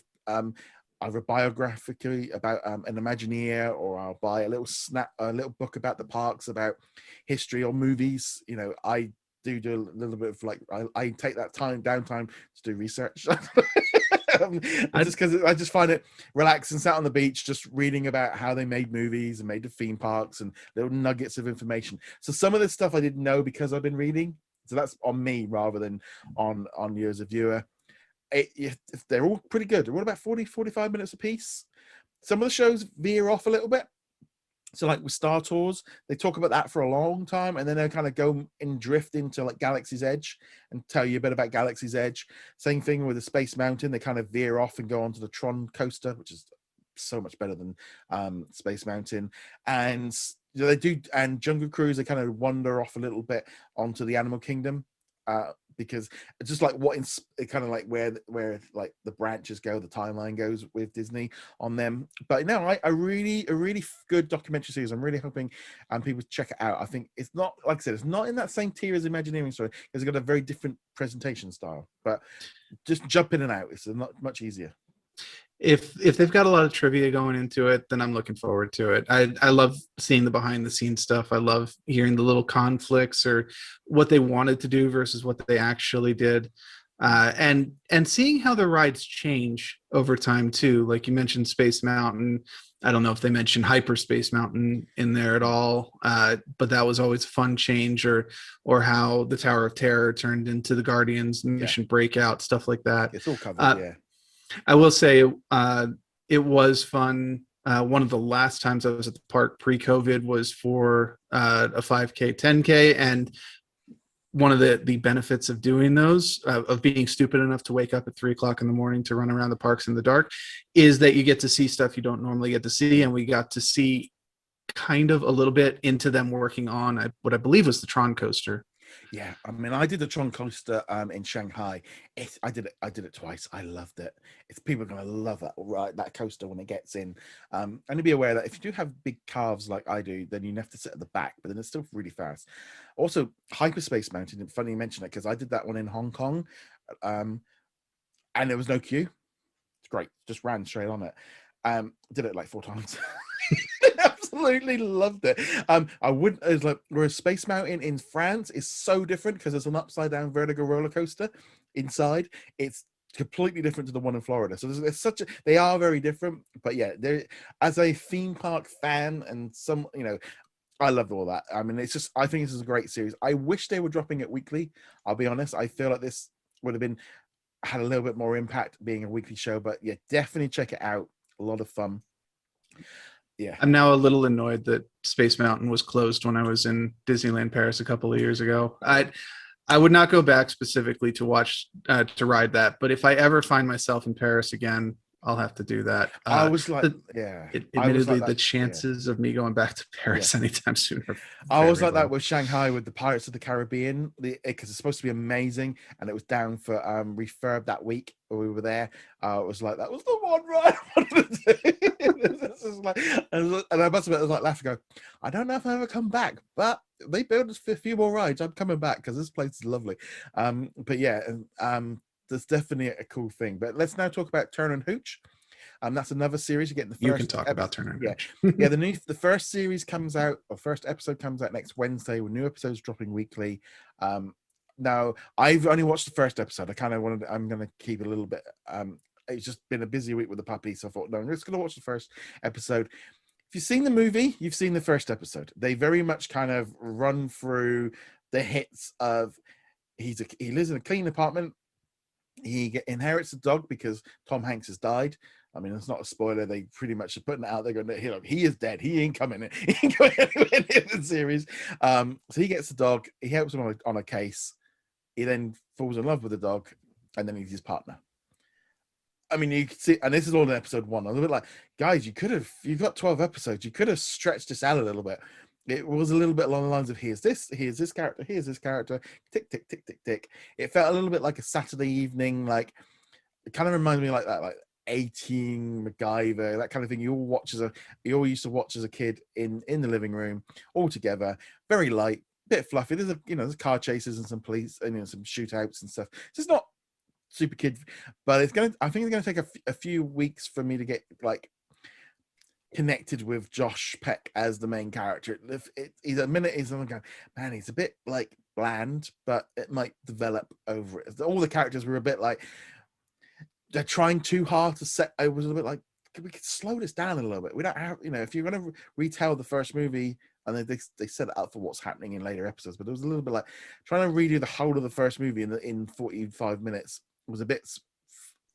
either biography about an Imagineer, or I'll buy a little book about the parks, about history or movies. I do a little bit of I take that downtime to do research. Just because I just find it relaxing, sat on the beach, just reading about how they made movies and made the theme parks and little nuggets of information. So some of this stuff I didn't know because I've been reading. So that's on me rather than on you as a viewer. They're all pretty good. They're all about 40-45 minutes a piece. Some of the shows veer off a little bit. So like with Star Tours, they talk about that for a long time, and then they kind of go and drift into like Galaxy's Edge and tell you a bit about Galaxy's Edge. Same thing with the Space Mountain. They kind of veer off and go onto the Tron coaster, which is so much better than Space Mountain. And they do, and Jungle Cruise, they kind of wander off a little bit onto the Animal Kingdom. Because it's just like it kind of like where like the branches go, the timeline goes with Disney on them. But no, a really good documentary series. I'm really hoping people check it out. I think it's not, like I said, it's not in that same tier as Imagineering Story because it's got a very different presentation style. But just jump in and out. It's not much easier. If they've got a lot of trivia going into it, then I'm looking forward to it. I love seeing the behind the scenes stuff. I love hearing the little conflicts or what they wanted to do versus what they actually did. And seeing how the rides change over time too. Like you mentioned Space Mountain. I don't know if they mentioned Hyperspace Mountain in there at all, but that was always a fun change. Or how the Tower of Terror turned into the Guardians Mission Breakout, stuff like that. It's all covered, yeah. I will say it was fun. One of the last times I was at the park pre-COVID was for a 5K, 10K, and one of the benefits of doing those, of being stupid enough to wake up at 3:00 in the morning to run around the parks in the dark, is that you get to see stuff you don't normally get to see, and we got to see kind of a little bit into them working on what I believe was the Tron coaster. Yeah, I mean, I did the Tron coaster in Shanghai. I did it twice. I loved it. People are gonna love that coaster when it gets in. Only be aware that if you do have big calves like I do, then you have to sit at the back, but then it's still really fast. Also, Hyperspace Mountain. Funny you mention it because I did that one in Hong Kong, and there was no queue. It's great. Just ran straight on it. Did it like 4 times. Absolutely loved it. I wouldn't. It's like whereas Space Mountain in France is so different because it's an upside down vertical roller coaster inside. It's completely different to the one in Florida. So there's they are very different. But yeah, there as a theme park fan and I loved all that. I mean, I think this is a great series. I wish they were dropping it weekly. I'll be honest. I feel like this would have had a little bit more impact being a weekly show. But yeah, definitely check it out. A lot of fun. Yeah. I'm now a little annoyed that Space Mountain was closed when I was in Disneyland Paris a couple of years ago. I would not go back specifically to ride that, but if I ever find myself in Paris again, I'll have to do that. I was like, admittedly, the chances of me going back to Paris anytime soon are I was like low. that with Shanghai with the Pirates of the Caribbean, because it's supposed to be amazing, and it was down for refurb that week when we were there. It was like that was the one ride I wanted to do. This is like, and I must admit, I was like laughing, I don't know if I ever come back, but they build us a few more rides. I'm coming back because this place is lovely. But yeah, that's definitely a cool thing. But let's now talk about Turner and Hooch. That's another series. You're getting the first. You can talk about Turner and Hooch. Yeah, the first series comes out, or first episode comes out next Wednesday, with new episodes dropping weekly. Now I've only watched the first episode. I'm going to keep it a little bit. It's just been a busy week with the puppy, so I thought, no, I'm just going to watch the first episode. If you've seen the movie, you've seen the first episode. They very much kind of run through the hits of he lives in a clean apartment. He inherits a dog because Tom Hanks has died. I mean, it's not a spoiler. They pretty much are putting it out there going, he is dead. He ain't coming in. He ain't going anywhere in the series. So he gets the dog. He helps him on a case. He then falls in love with the dog, and then he's his partner. I mean, you can see, and this is all in episode 1. I was a bit like, guys, you've got 12 episodes. You could have stretched this out a little bit. It was a little bit along the lines of here's this character, tick, tick, tick, tick, tick. It felt a little bit like a Saturday evening, like it kind of reminds me like that, like 18 MacGyver, that kind of thing. You all used to watch as a kid in the living room, all together, very light, bit fluffy. There's car chases and some police and some shootouts and stuff. It's just not super kid, but I think it's gonna take a few weeks for me to get like connected with Josh Peck as the main character. He's a bit like bland, but it might develop over it. All the characters were a bit like they're trying too hard to set. I was a bit like, we could slow this down a little bit. We don't have, if you're going to retell the first movie, and they set it up for what's happening in later episodes, but it was a little bit like trying to redo the whole of the first movie in 45 minutes was a bit.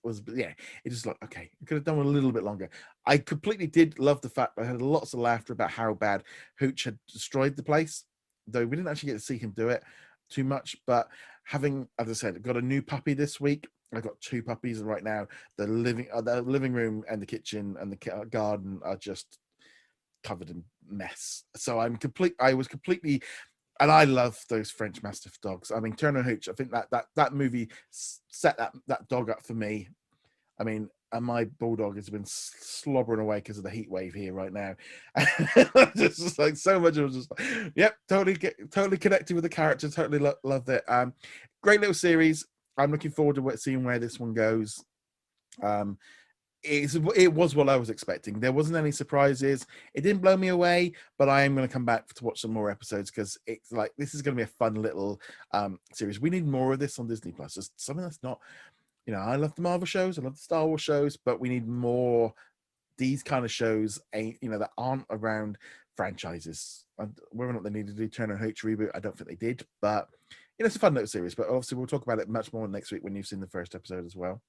It just like, okay, you could have done a little bit longer. I completely did love the fact I had lots of laughter about how bad Hooch had destroyed the place, though we didn't actually get to see him do it too much. But having, as I said, got a new puppy this week. I've got 2 puppies right now. The living room and the kitchen and the garden are just covered in mess. So I was completely, and I love those French Mastiff dogs. I mean, Turner Hooch, I think that movie set that dog up for me. I mean, and my bulldog has been slobbering away because of the heat wave here right now. Just like so much, it was just like, yep, totally connected with the character. Totally loved it. Great little series. I'm looking forward to seeing where this one goes. It was what I was expecting. There wasn't any surprises. It didn't blow me away, but I am going to come back to watch some more episodes because it's like this is going to be a fun little series. We need more of this on Disney Plus. There's something that's not, I love the Marvel shows, I love the Star Wars shows, but we need more these kind of shows. That aren't around franchises. And whether or not they need to do Turner and Hooch reboot, I don't think they did. But it's a fun little series. But obviously, we'll talk about it much more next week when you've seen the first episode as well.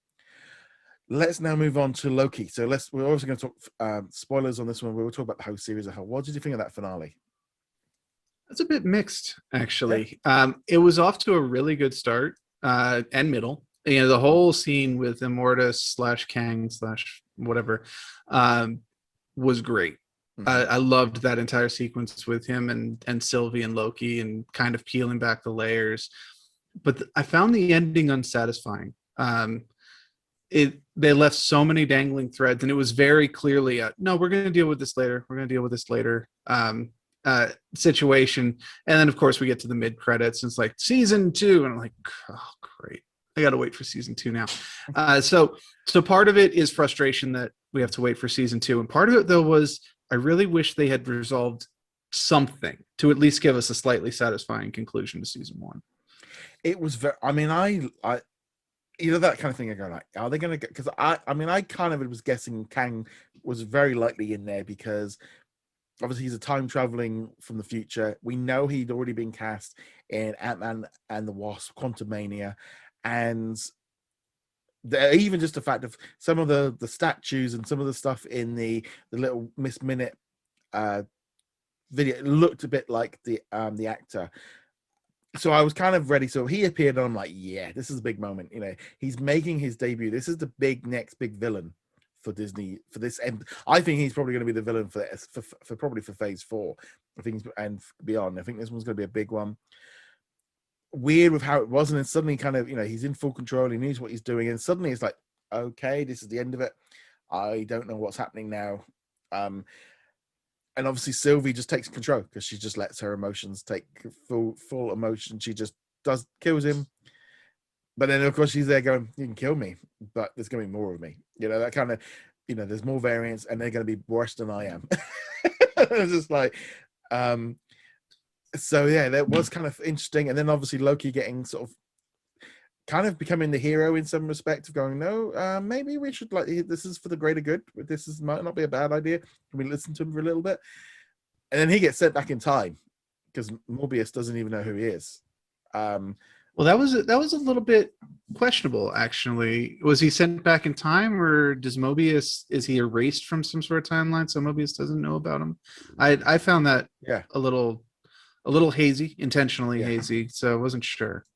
Let's now move on to Loki. So we're also going to talk spoilers on this one. We'll talk about the whole series as a whole. What did you think of that finale? It's a bit mixed, actually. Yeah. It was off to a really good start and middle. The whole scene with Immortus / Kang / whatever was great. Mm-hmm. I loved that entire sequence with him and Sylvie and Loki and kind of peeling back the layers. But I found the ending unsatisfying. They left so many dangling threads, and it was very clearly no, we're going to deal with this later. We're going to deal with this later situation. And then, of course, we get to the mid credits, and it's like season 2, and I'm like, oh, great. I got to wait for season 2 now. So part of it is frustration that we have to wait for season 2. And part of it, though, was I really wish they had resolved something to at least give us a slightly satisfying conclusion to season 1. It was very, I mean, I that kind of thing. I go like, are they going to get, because I kind of was guessing Kang was very likely in there because obviously he's a time traveling from the future. We know he'd already been cast in Ant-Man and the Wasp, Quantumania. And even just the fact of some of the statues and some of the stuff in the little Miss Minute video looked a bit like the actor. So I was kind of ready. So he appeared and I'm like, yeah, this is a big moment. He's making his debut. This is the next big villain for Disney for this. And I think he's probably going to be the villain for probably for phase 4. I think and beyond. I think this one's going to be a big one. Weird with how it was, and then suddenly kind of he's in full control, he knows what he's doing, and suddenly it's like, okay, this is the end of it. I don't know what's happening now. And obviously Sylvie just takes control because she just lets her emotions take full emotion. She just kills him, but then of course she's there going, you can kill me, but there's gonna be more of me, that kind of, there's more variants and they're gonna be worse than I am. It's just like so yeah, that was kind of interesting. And then obviously Loki getting sort of kind of becoming the hero in some respect of going, no, maybe we should, like, this is for the greater good. This might not be a bad idea. Can we listen to him for a little bit? And then he gets sent back in time because Morbius doesn't even know who he is. Well, that was a little bit questionable, actually. Was he sent back in time, or is he erased from some sort of timeline so Mobius doesn't know about him? I found that a little hazy, intentionally hazy, so I wasn't sure.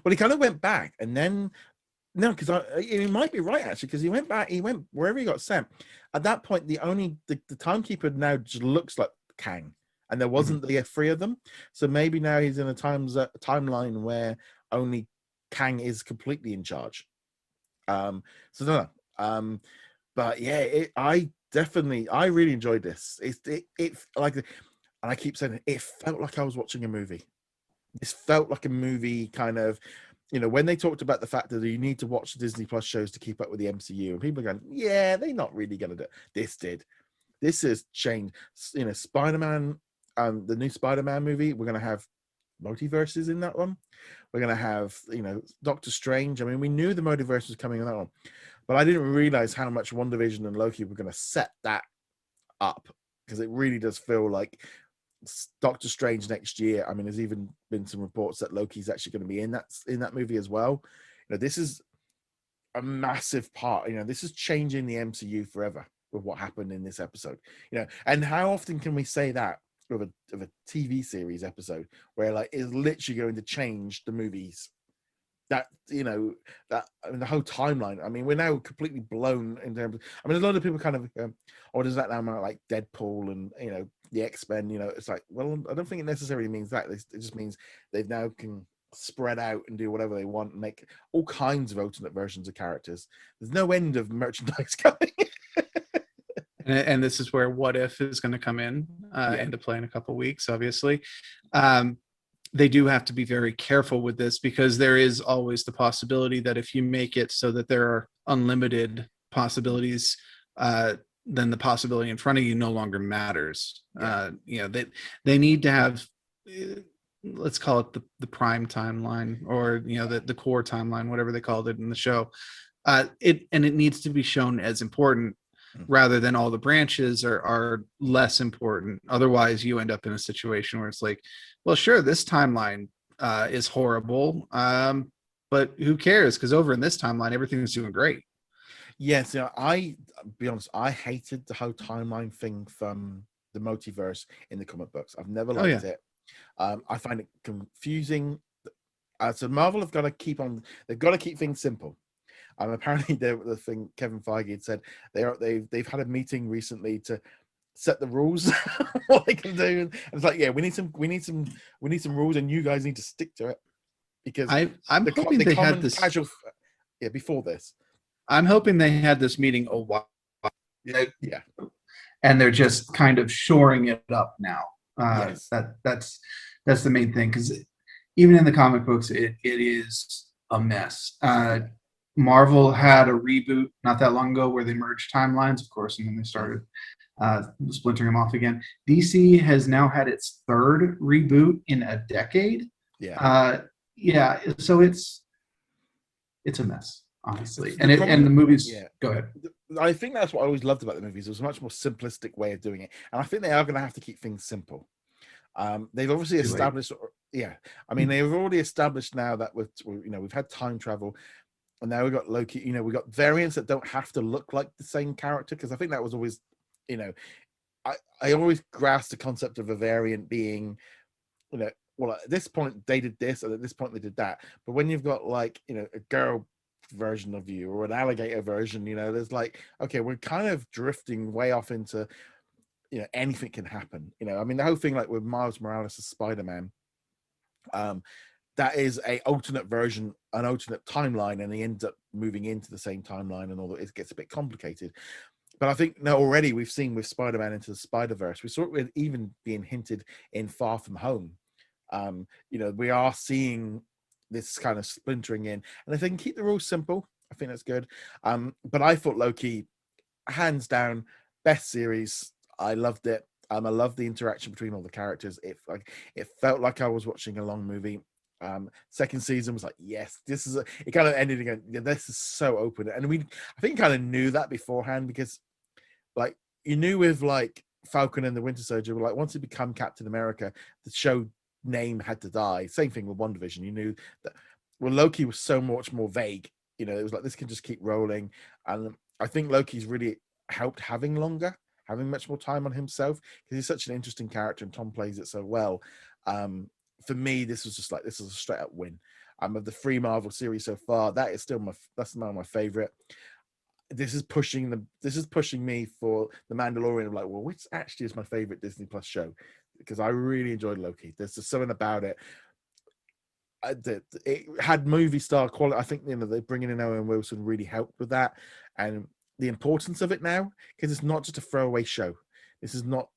Well, he kind of went back, and then because he might be right actually, because he went back, he went wherever he got sent. At that point, the timekeeper now just looks like Kang, and there wasn't the 3 of them. So maybe now he's in a timeline where only Kang is completely in charge. So I don't know. But yeah, I really enjoyed this. It like, and I keep saying it felt like I was watching a movie. This felt like a movie, kind of, when they talked about the fact that you need to watch the Disney Plus shows to keep up with the MCU, and people are going, yeah, they're not really going to do it. This has changed. Spider-Man, the new Spider-Man movie, we're going to have multiverses in that one. We're going to have, Doctor Strange. I mean, we knew the multiverse was coming in that one. but I didn't realize how much WandaVision and Loki were going to set that up, because it really does feel like Doctor Strange next year. I mean, there's even been some reports that Loki's actually going to be in that movie as well. This is a massive part. This is changing the MCU forever with what happened in this episode. And how often can we say that of a TV series episode where like it's literally going to change the movies? That the whole timeline. I mean, we're now completely blown in terms of, I mean, a lot of people kind of does that now mean like Deadpool and the X-Men? It's like, well, I don't think it necessarily means that. It just means they now can spread out and do whatever they want and make all kinds of alternate versions of characters. There's no end of merchandise coming. And this is where What If is going to come into play in a couple of weeks, obviously. They do have to be very careful with this, because there is always the possibility that if you make it so that there are unlimited possibilities, then the possibility in front of you no longer matters. They need to have, let's call it the prime timeline, or the core timeline, whatever they called it in the show. It needs to be shown as important, rather than all the branches are less important. Otherwise, you end up in a situation where it's like, well, sure, this timeline is horrible, but who cares? Because over in this timeline, everything's doing great. Yes, be honest, I hated the whole timeline thing from the multiverse in the comic books. I've never liked it. I find it confusing. So Marvel have got to they've got to keep things simple. Apparently, the thing Kevin Feige had said, they've had a meeting recently to set the rules what they can do, and it's like, we need some rules, and you guys need to stick to it, because I'm hoping they had this casual, before this. I'm hoping they had this meeting a while. Yeah, and they're just kind of shoring it up now. Yes. That's the main thing, because even in the comic books, it is a mess. Marvel had a reboot not that long ago where they merged timelines, of course, and then they started splintering them off again. DC has now had its third reboot in a decade. So it's a mess, honestly. And the movies. Go ahead. I think that's what I always loved about the movies. It was a much more simplistic way of doing it, and I think they are going to have to keep things simple. They've obviously established. I mean, they've already established now that we've had time travel. And now we've got Loki, we've got variants that don't have to look like the same character, because I think that was always, I always grasped the concept of a variant being, well, at this point they did this, and at this point they did that. But when you've got like, a girl version of you or an alligator version, there's like, okay, we're kind of drifting way off into, anything can happen. I mean, the whole thing like with Miles Morales as Spider-Man, that is an alternate version, an alternate timeline, and he ends up moving into the same timeline, and all that. It gets a bit complicated. But I think now already we've seen with Spider-Man Into the Spider-Verse, we saw it even being hinted in Far From Home. We are seeing this kind of splintering in, and if they can keep the rules simple, I think that's good. But I thought Loki, hands down, best series. I loved it. I loved the interaction between all the characters. It felt like I was watching a long movie. Second season was like, yes, it kind of ended again. This is so open, and I think kind of knew that beforehand, because like you knew with like Falcon and the Winter Soldier, like once it become Captain America, the show name had to die. Same thing with WandaVision. You knew that. Well, Loki was so much more vague. It was like this can just keep rolling, and I think Loki's really helped having much more time on himself, because he's such an interesting character, and Tom plays it so well. For me, this is a straight up win. Of the 3 Marvel series so far, that's now my favorite. This is pushing me for the Mandalorian. I'm like, well, which actually is my favorite Disney Plus show? Because I really enjoyed Loki. There's just something about it. It had movie star quality. I think they bringing in Owen Wilson really helped with that, and the importance of it now, because it's not just a throwaway show. This is not,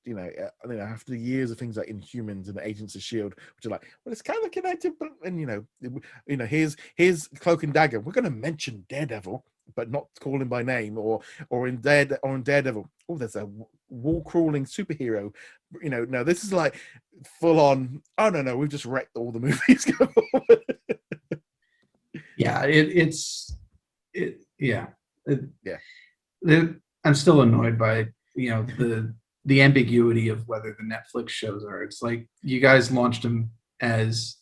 after years of things like Inhumans and Agents of S.H.I.E.L.D., which are like, well, it's kind of connected, but, and here's Cloak and Dagger. We're going to mention Daredevil, but not call him by name, or in Daredevil. Oh, there's a wall crawling superhero. No, this is like full on. Oh no, we've just wrecked all the movies. Yeah, Yeah. I'm still annoyed by the ambiguity of whether the Netflix shows are. It's like you guys launched them as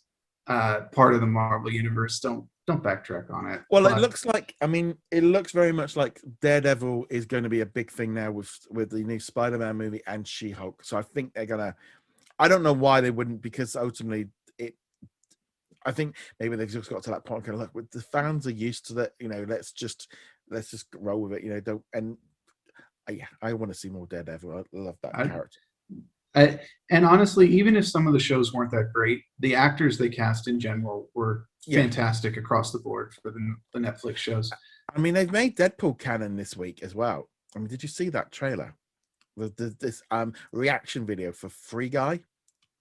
part of the Marvel universe. Don't backtrack on it. Well, it looks like, I mean, it looks very much like Daredevil is going to be a big thing now with the new Spider-Man movie and She-Hulk. So I think they're gonna. I don't know why they wouldn't, because ultimately I think maybe they've just got to that point. Kind of look, with the fans are used to that. Let's just roll with it. Don't and yeah, I want to see more Daredevil. I love that character. And honestly, even if some of the shows weren't that great, the actors they cast in general were fantastic across the board for the Netflix shows. I mean, they've made Deadpool canon this week as well. I mean, did you see that trailer? This reaction video for Free Guy. I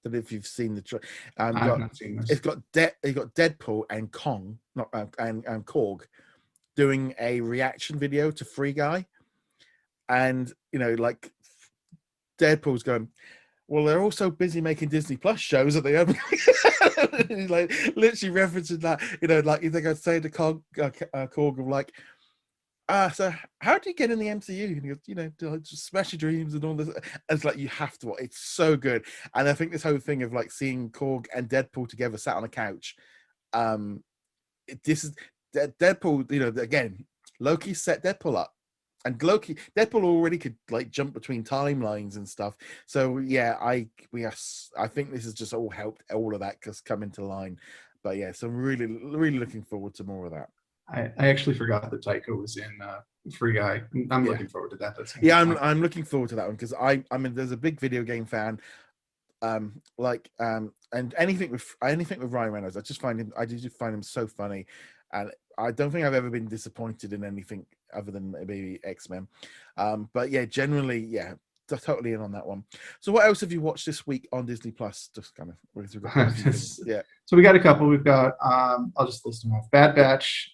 don't know if you've seen the I've not seen this. It's got Deadpool and Kong, not and Korg, doing a reaction video to Free Guy, and like Deadpool's going, well, they're also busy making Disney Plus shows that they have. Like literally referencing that, like you think I'd say to Korg of like, so how do you get in the MCU? And he goes, just smash your dreams and all this. And it's like, you have to watch. It's so good. And I think this whole thing of like seeing Korg and Deadpool together sat on a couch, this is Deadpool. Again, Loki set Deadpool up. And Deadpool already could like jump between timelines and stuff. So yeah, I think this has just all helped all of that just come into line. But yeah, so I'm really, really looking forward to more of that. I actually forgot that Taika was in Free Guy. I'm looking forward to that. I'm looking forward to that one because I mean, there's a big video game fan. And anything with Ryan Reynolds, I just find him so funny, and I don't think I've ever been disappointed in anything other than maybe X-Men. But yeah, generally, yeah, totally in on that one. So what else have you watched this week on Disney Plus? Just kind of yeah. So we got a couple. We've got I'll just list them off. Bad Batch,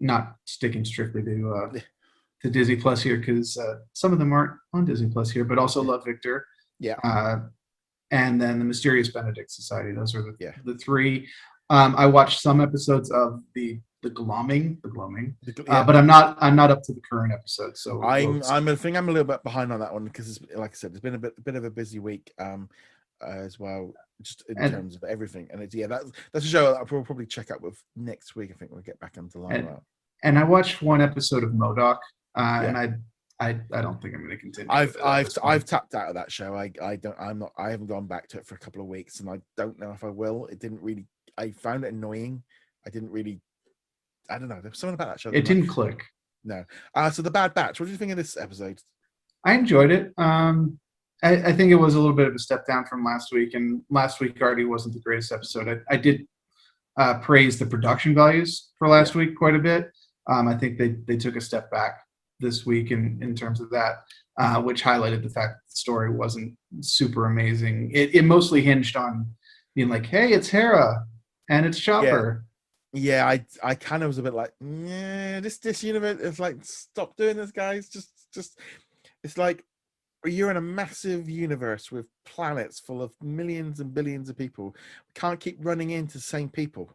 not sticking strictly to Disney Plus here because some of them aren't on Disney Plus here, but also Love Victor. Yeah. And then the Mysterious Benedict Society. Those are the three. I watched some episodes of the gloaming, but I'm not up to the current episode. So I think I'm a little bit behind on that one because, like I said, it's been a bit of a busy week as well, just in terms of everything. And it's that's a show that I'll probably check out with next week. I think we'll get back into line. And I watched one episode of MODOK, and I don't think I'm going to continue. I've tapped out of that show. I haven't gone back to it for a couple of weeks, and I don't know if I will. It didn't really. I found it annoying. I don't know. There was something about that show. It didn't click. No. So the Bad Batch. What did you think of this episode? I enjoyed it. I think it was a little bit of a step down from last week, and last week already wasn't the greatest episode. I did praise the production values for last week quite a bit. I think they took a step back this week in terms of that, which highlighted the fact that the story wasn't super amazing. It mostly hinged on being like, hey, it's Hera and it's Chopper. Yeah, I kind of was a bit like, yeah, this universe is like, stop doing this, guys. Just it's like you're in a massive universe with planets full of millions and billions of people. We can't keep running into the same people.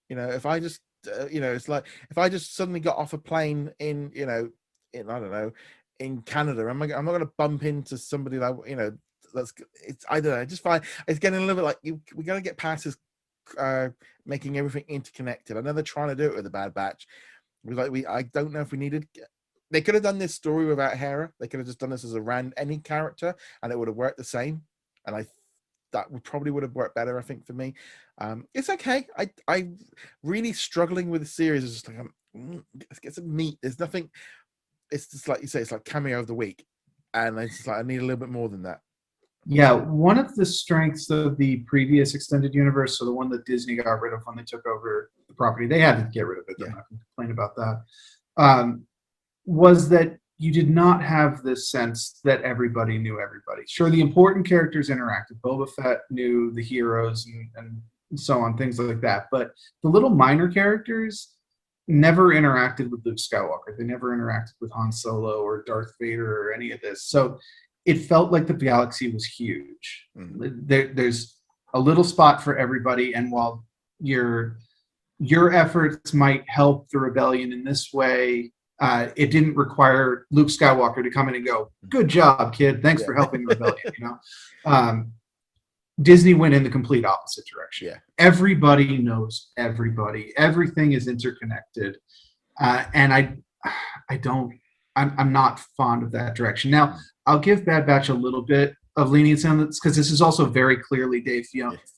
If I just it's like if I just suddenly got off a plane in I don't know, in Canada, I'm not going to bump into somebody like it's I don't know. I just find it's getting a little bit like we got to get past this making everything interconnected. I know they're trying to do it with the Bad Batch. I don't know if we needed. They could have done this story without Hera. They could have just done this as any character, and it would have worked the same. And that would have worked better, I think, for me. It's okay. I really struggling with the series. It's just like let's get some meat. There's nothing. It's just like you say. It's like cameo of the week, and it's just like I need a little bit more than that. Yeah, one of the strengths of the previous extended universe, so the one that Disney got rid of when they took over the property, they had to get rid of it. I'm not going to complain about that. Was that you did not have this sense that everybody knew everybody. Sure, the important characters interacted. Boba Fett knew the heroes and so on, things like that. But the little minor characters never interacted with Luke Skywalker. They never interacted with Han Solo or Darth Vader or any of this. So it felt like the galaxy was huge. There's a little spot for everybody, and while your your efforts might help the rebellion in this way. It didn't require Luke Skywalker to come in and go, "Good job, kid. Thanks Yeah. for helping the rebellion." Disney went in the complete opposite direction. Yeah. Everybody knows everybody. Everything is interconnected, and I'm not fond of that direction. Now, I'll give Bad Batch a little bit of leniency on this because this is also very clearly Dave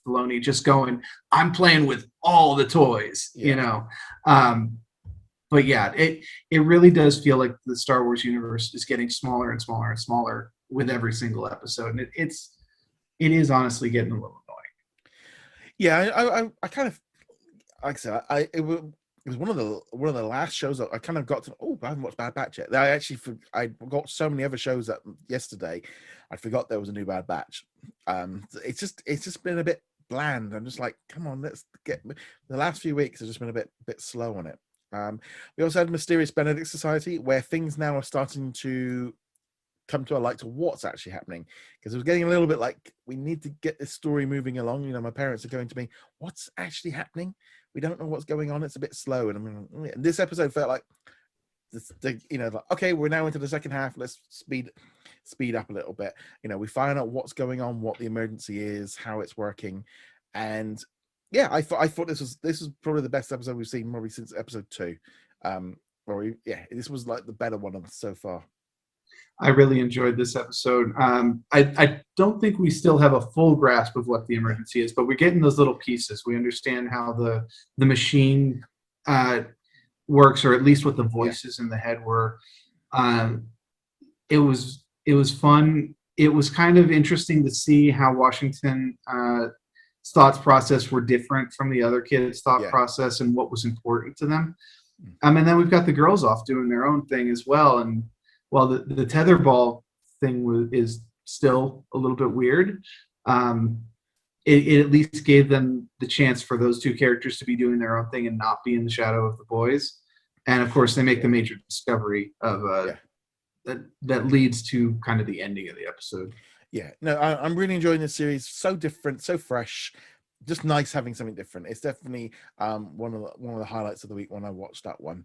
Filoni just going, "I'm playing with all the toys," But yeah, it really does feel like the Star Wars universe is getting smaller and smaller and smaller with every single episode, and it is honestly getting a little annoying. Yeah, I kind of, like I said, it was one of the last shows that I kind of got to. Oh, I haven't watched Bad Batch yet. I got so many other shows that yesterday I forgot there was a new Bad Batch. It's just been a bit bland. I'm just like, come on, let's get. The last few weeks have just been a bit slow on it. We also had Mysterious Benedict Society, where things now are starting to come to a light to what's actually happening, because it was getting a little bit like, we need to get this story moving along. My parents are going to me, what's actually happening? We don't know what's going on. It's a bit slow. And I mean, this episode felt like like, okay, we're now into the second half. Let's speed up a little bit. We find out what's going on, what the emergency is, how it's working. And yeah, I thought this was probably the best episode we've seen probably since episode 2. This was like the better one so far. I really enjoyed this episode. I don't think we still have a full grasp of what the emergency is, but we're getting those little pieces. We understand how the machine works, or at least what the voices in the head were. It was fun. It was kind of interesting to see how Washington thoughts process were different from the other kids' thought process and what was important to them. And then we've got the girls off doing their own thing as well. And while the tetherball thing is still a little bit weird, it at least gave them the chance for those two characters to be doing their own thing and not be in the shadow of the boys. And of course, they make the major discovery of that leads to kind of the ending of the episode. Yeah, no, I'm really enjoying this series. So different, so fresh, just nice having something different. It's definitely one of the highlights of the week when I watched that one.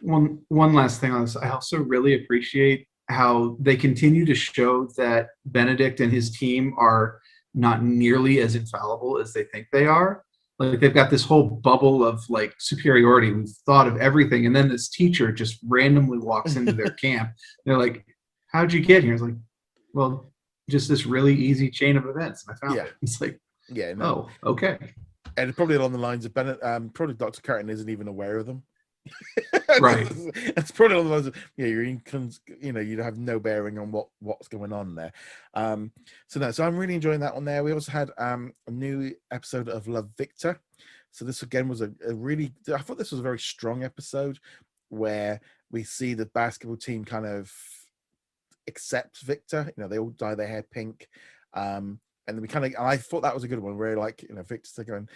One last thing on this, I also really appreciate how they continue to show that Benedict and his team are not nearly as infallible as they think they are. Like, they've got this whole bubble of like superiority. We've thought of everything, and then this teacher just randomly walks into their camp. They're like, "How'd you get here?" It's like, well, just this really easy chain of events. And I found it. It's like, oh, okay. And probably along the lines of Bennett, probably Dr. Curtin isn't even aware of them. Right. It's probably along the lines of, you have no bearing on what's going on there. So I'm really enjoying that one there. We also had a new episode of Love, Victor. So this again was a really, I thought this was a very strong episode where we see the basketball team kind of accept Victor. They all dye their hair pink, and then I thought that was a good one where Victor's going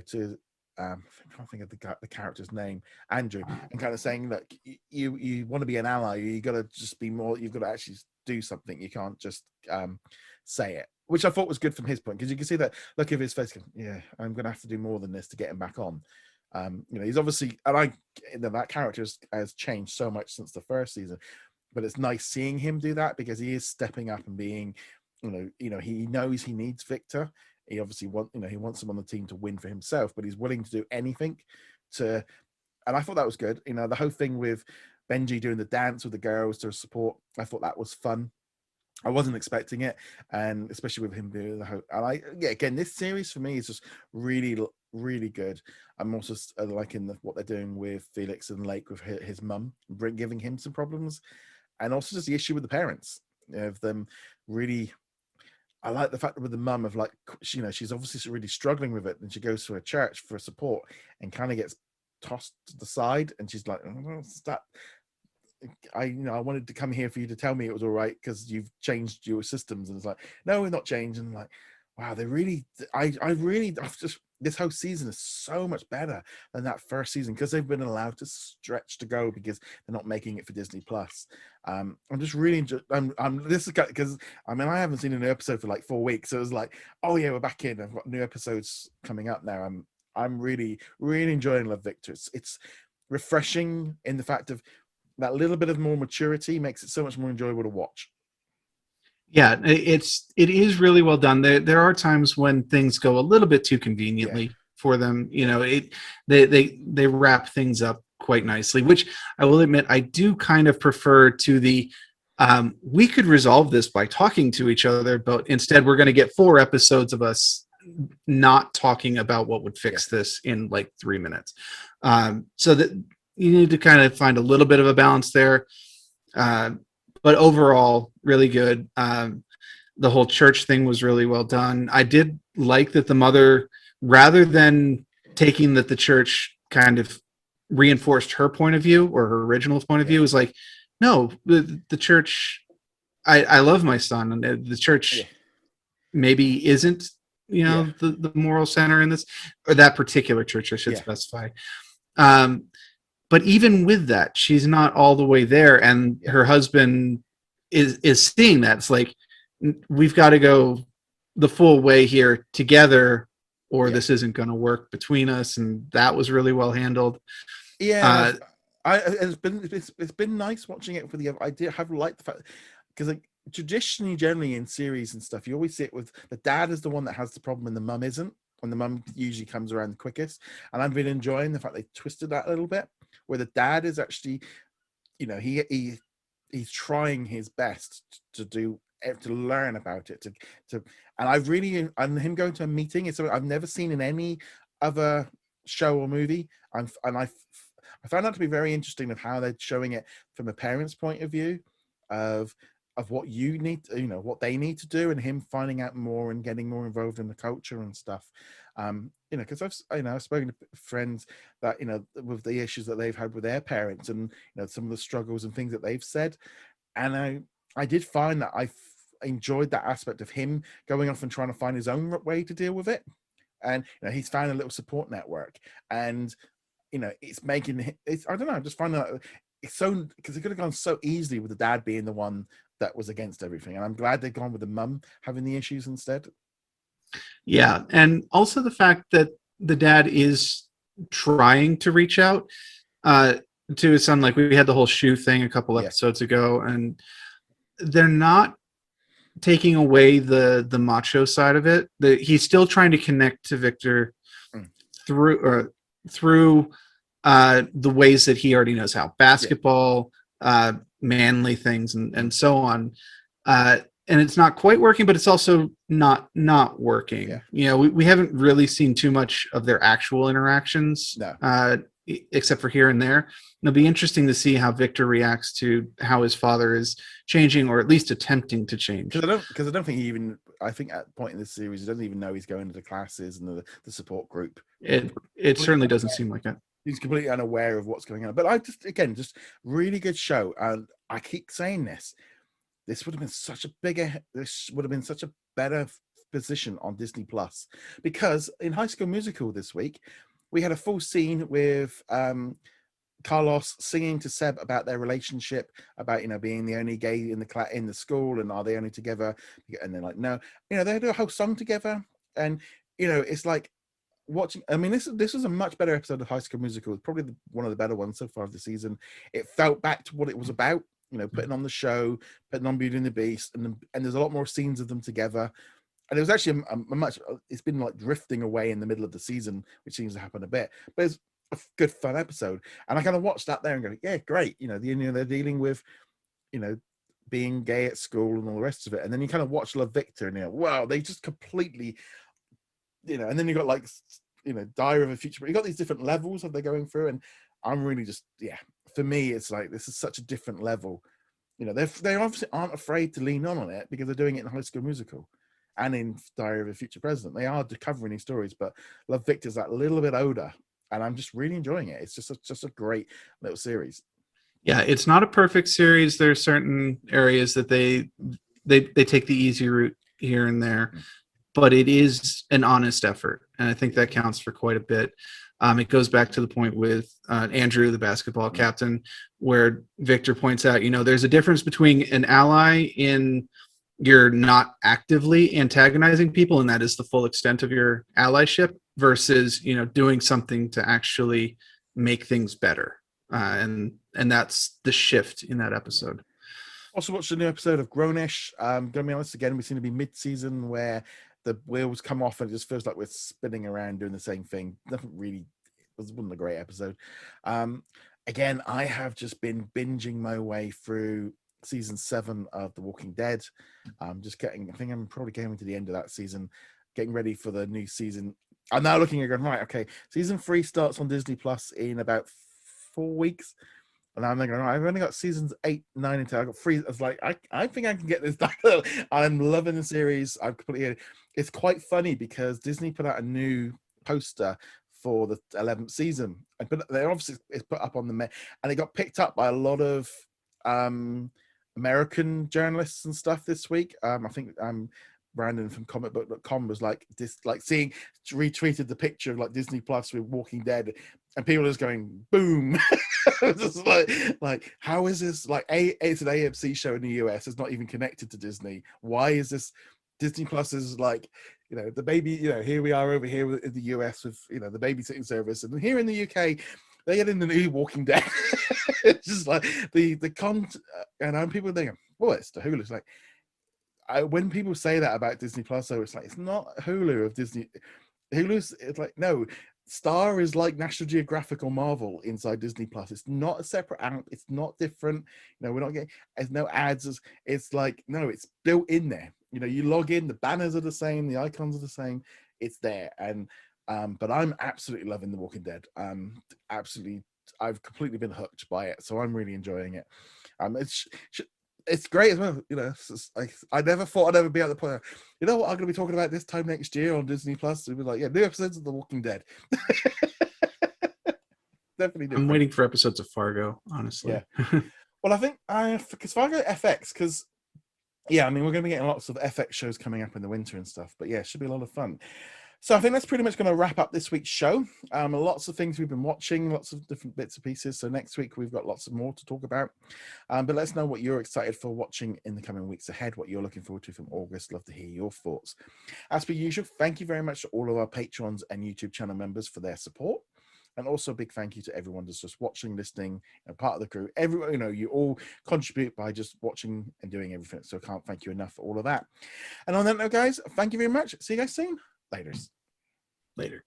to I can't think of the character's name, Andrew, and kind of saying, look, you want to be an ally, you got to just be more, you've got to actually do something, you can't just say it, which I thought was good from his point, because you can see that look at his face going, yeah, I'm gonna have to do more than this to get him back on. He's obviously, and that character has changed so much since the first season, but it's nice seeing him do that, because he is stepping up and being, he knows he needs Victor. He obviously he wants him on the team to win for himself, but he's willing to do anything and I thought that was good. The whole thing with Benji doing the dance with the girls to support, I thought that was fun. I wasn't expecting it, and especially with him doing the whole, and again, this series for me is just really, really good. I'm also liking what they're doing with Felix and Lake with his mum, giving him some problems, and also just the issue with the parents of them really. I like the fact that with the mum of she's obviously really struggling with it, and she goes to a church for support and kind of gets tossed to the side, and she's like, I wanted to come here for you to tell me it was all right because you've changed your systems, and it's like, no, we're not changed. And like, wow, they really, I've just, this whole season is so much better than that first season because they've been allowed to stretch to go because they're not making it for Disney Plus. I'm just really this is because I haven't seen a new episode for like 4 weeks, so it was like, oh yeah, we're back in. I've got new episodes coming up now. I'm really, really enjoying Love Victor. It's refreshing in the fact of that little bit of more maturity makes it so much more enjoyable to watch. Yeah, it is really well done. There are times when things go a little bit too Yeah, conveniently for them. You know, they wrap things up quite nicely, which I will admit I do kind of prefer to the we could resolve this by talking to each other, but instead we're going to get 4 episodes of us not talking about what would yeah, fix this in like 3 minutes. So that you need to kind of find a little bit of a balance there. Uh, but overall, really good. The whole church thing was really well done. I did like that the mother, rather than taking that the church kind of reinforced her point of view or her original point of yeah, view, was like, no, the church. I love my son, and the yeah, church maybe isn't, yeah, the moral center in this, or that particular church, I should yeah, specify. Um, but even with that, she's not all the way there, and yeah, her husband is seeing that. It's like, we've got to go the full way here together, or yeah. this isn't going to work between us. And that was really well handled. Yeah, and uh it's been nice watching it for the. I did have liked the fact because like traditionally, generally in series and stuff, you always see it with the dad is the one that has the problem and the mum isn't, and the mum usually comes around the quickest. And I've been enjoying the fact they twisted that a little bit, where the dad is actually, he's trying his best to do to learn about it to and I've really and him going to a meeting is something I've never seen in any other show or movie. I found that to be very interesting of how they're showing it from a parent's point of view of what you need what they need to do, and him finding out more and getting more involved in the culture and stuff. Because I've spoken to friends that with the issues that they've had with their parents, and some of the struggles and things that they've said. And I did find that I enjoyed that aspect of him going off and trying to find his own way to deal with it. And he's found a little support network, and it's making it's I don't know, I just find that it's so, because it could have gone so easily with the dad being the one that was against everything, and I'm glad they've gone with the mum having the issues instead. yeah, and also the fact that the dad is trying to reach out to his son. Like, we had the whole shoe thing a couple Yeah, episodes ago, and they're not taking away the macho side of it. He's still trying to connect to Victor mm, through the ways that he already knows how: yeah, basketball, manly things, and so on. And it's not quite working, but it's also not yeah, working. We haven't really seen too much of their actual interactions, no. except for here and there. It'll be interesting to see how Victor reacts to how his father is changing, or at least attempting to change. Because I don't think he even, I think at the point in this series he doesn't even know he's going to the classes and the support group. It certainly doesn't seem like it. He's completely unaware of what's going on. But I just really good show, and I keep saying this would have been this would have been such a better position on Disney Plus, because in High School Musical this week we had a full scene with Carlos singing to Seb about their relationship, about being the only gay in the school, and are they only together, and they're like, no, they do a whole song together. And it's like watching, I mean, this was a much better episode of High School Musical. It's probably one of the better ones so far of the season. It felt back to what it was about, putting on the show, putting on Beauty and the Beast, and there's a lot more scenes of them together. And it was actually it's been like drifting away in the middle of the season, which seems to happen a bit, but it's a good fun episode. And I kind of watched that there and go, yeah, great. They're dealing with being gay at school and all the rest of it. And then you kind of watch Love Victor and wow, they just completely, and then you got like Diary of a Future, but you got these different levels that they're going through. And I'm really just, yeah, for me it's like this is such a different level. They obviously aren't afraid to lean on it, because they're doing it in High School Musical and in Diary of a Future President. They are covering these stories, but Love Victor's that little bit older, and I'm just really enjoying it. It's just a great little series. Yeah, it's not a perfect series. There's certain areas that they take the easy route here and there, but it is an honest effort, and I think that counts for quite a bit. It goes back to the point with Andrew, the basketball captain, where Victor points out, there's a difference between an ally in you're not actively antagonizing people, and that is the full extent of your allyship, versus, you know, doing something to actually make things better. And that's the shift in that episode. Also watched a new episode of Grownish. Gonna be honest, again, we seem to be mid-season where the wheels come off and it just feels like we're spinning around doing the same thing. Nothing really, it wasn't a great episode. Again, I have just been binging my way through season 7 of The Walking Dead. Just getting, I think I'm probably getting to the end of that season, getting ready for the new season. I'm now looking at going, right, okay, season 3 starts on Disney Plus in about 4 weeks. And I'm thinking, I've only got seasons 8, 9, and 10. I got 3. I was like, I think I can get this done. I'm loving the series. I'm completely. It's quite funny because Disney put out a new poster for the 11th season, but they obviously it's put up on the and it got picked up by a lot of American journalists and stuff this week. I think Brandon from comicbook.com was like this, like seeing retweeted the picture of like Disney Plus with Walking Dead, and people are just going boom. Just like how is this like it's an AMC show in the US, it's not even connected to Disney. Why is this Disney Plus is like, you know, the baby, you know, here we are over here in the US with, you know, the babysitting service, and here in the UK they get in the new Walking Dead. It's just like the and people thinking, oh, it's the Hulu. It's like when people say that about Disney Plus, though, it's like it's not Hulu of Disney. Hulu's, it's like, no, Star is like National Geographic or Marvel inside Disney Plus. It's not a separate app. It's not different. You know, we're not getting, there's no ads. It's like, no, it's built in there. You know, you log in, the banners are the same, the icons are the same. It's there. And but I'm absolutely loving The Walking Dead. Absolutely, I've completely been hooked by it, so I'm really enjoying it. It's great as well. You know, like, I never thought I'd ever be at the point. You know what I'm going to be talking about this time next year on Disney Plus? We'll be like, yeah, new episodes of The Walking Dead. Definitely different. I'm waiting for episodes of Fargo, honestly. Yeah. Well, I think because Fargo FX, because yeah, I mean, we're going to be getting lots of FX shows coming up in the winter and stuff. But yeah, it should be a lot of fun. So I think that's pretty much going to wrap up this week's show. Lots of things we've been watching, lots of different bits and pieces. So next week we've got lots of more to talk about. But let us know what you're excited for watching in the coming weeks ahead, what you're looking forward to from August. Love to hear your thoughts. As per usual, thank you very much to all of our patrons and YouTube channel members for their support. And also a big thank you to everyone that's just watching, listening, and part of the crew. Everyone, you know, you all contribute by just watching and doing everything. So I can't thank you enough for all of that. And on that note, guys, thank you very much. See you guys soon. Later.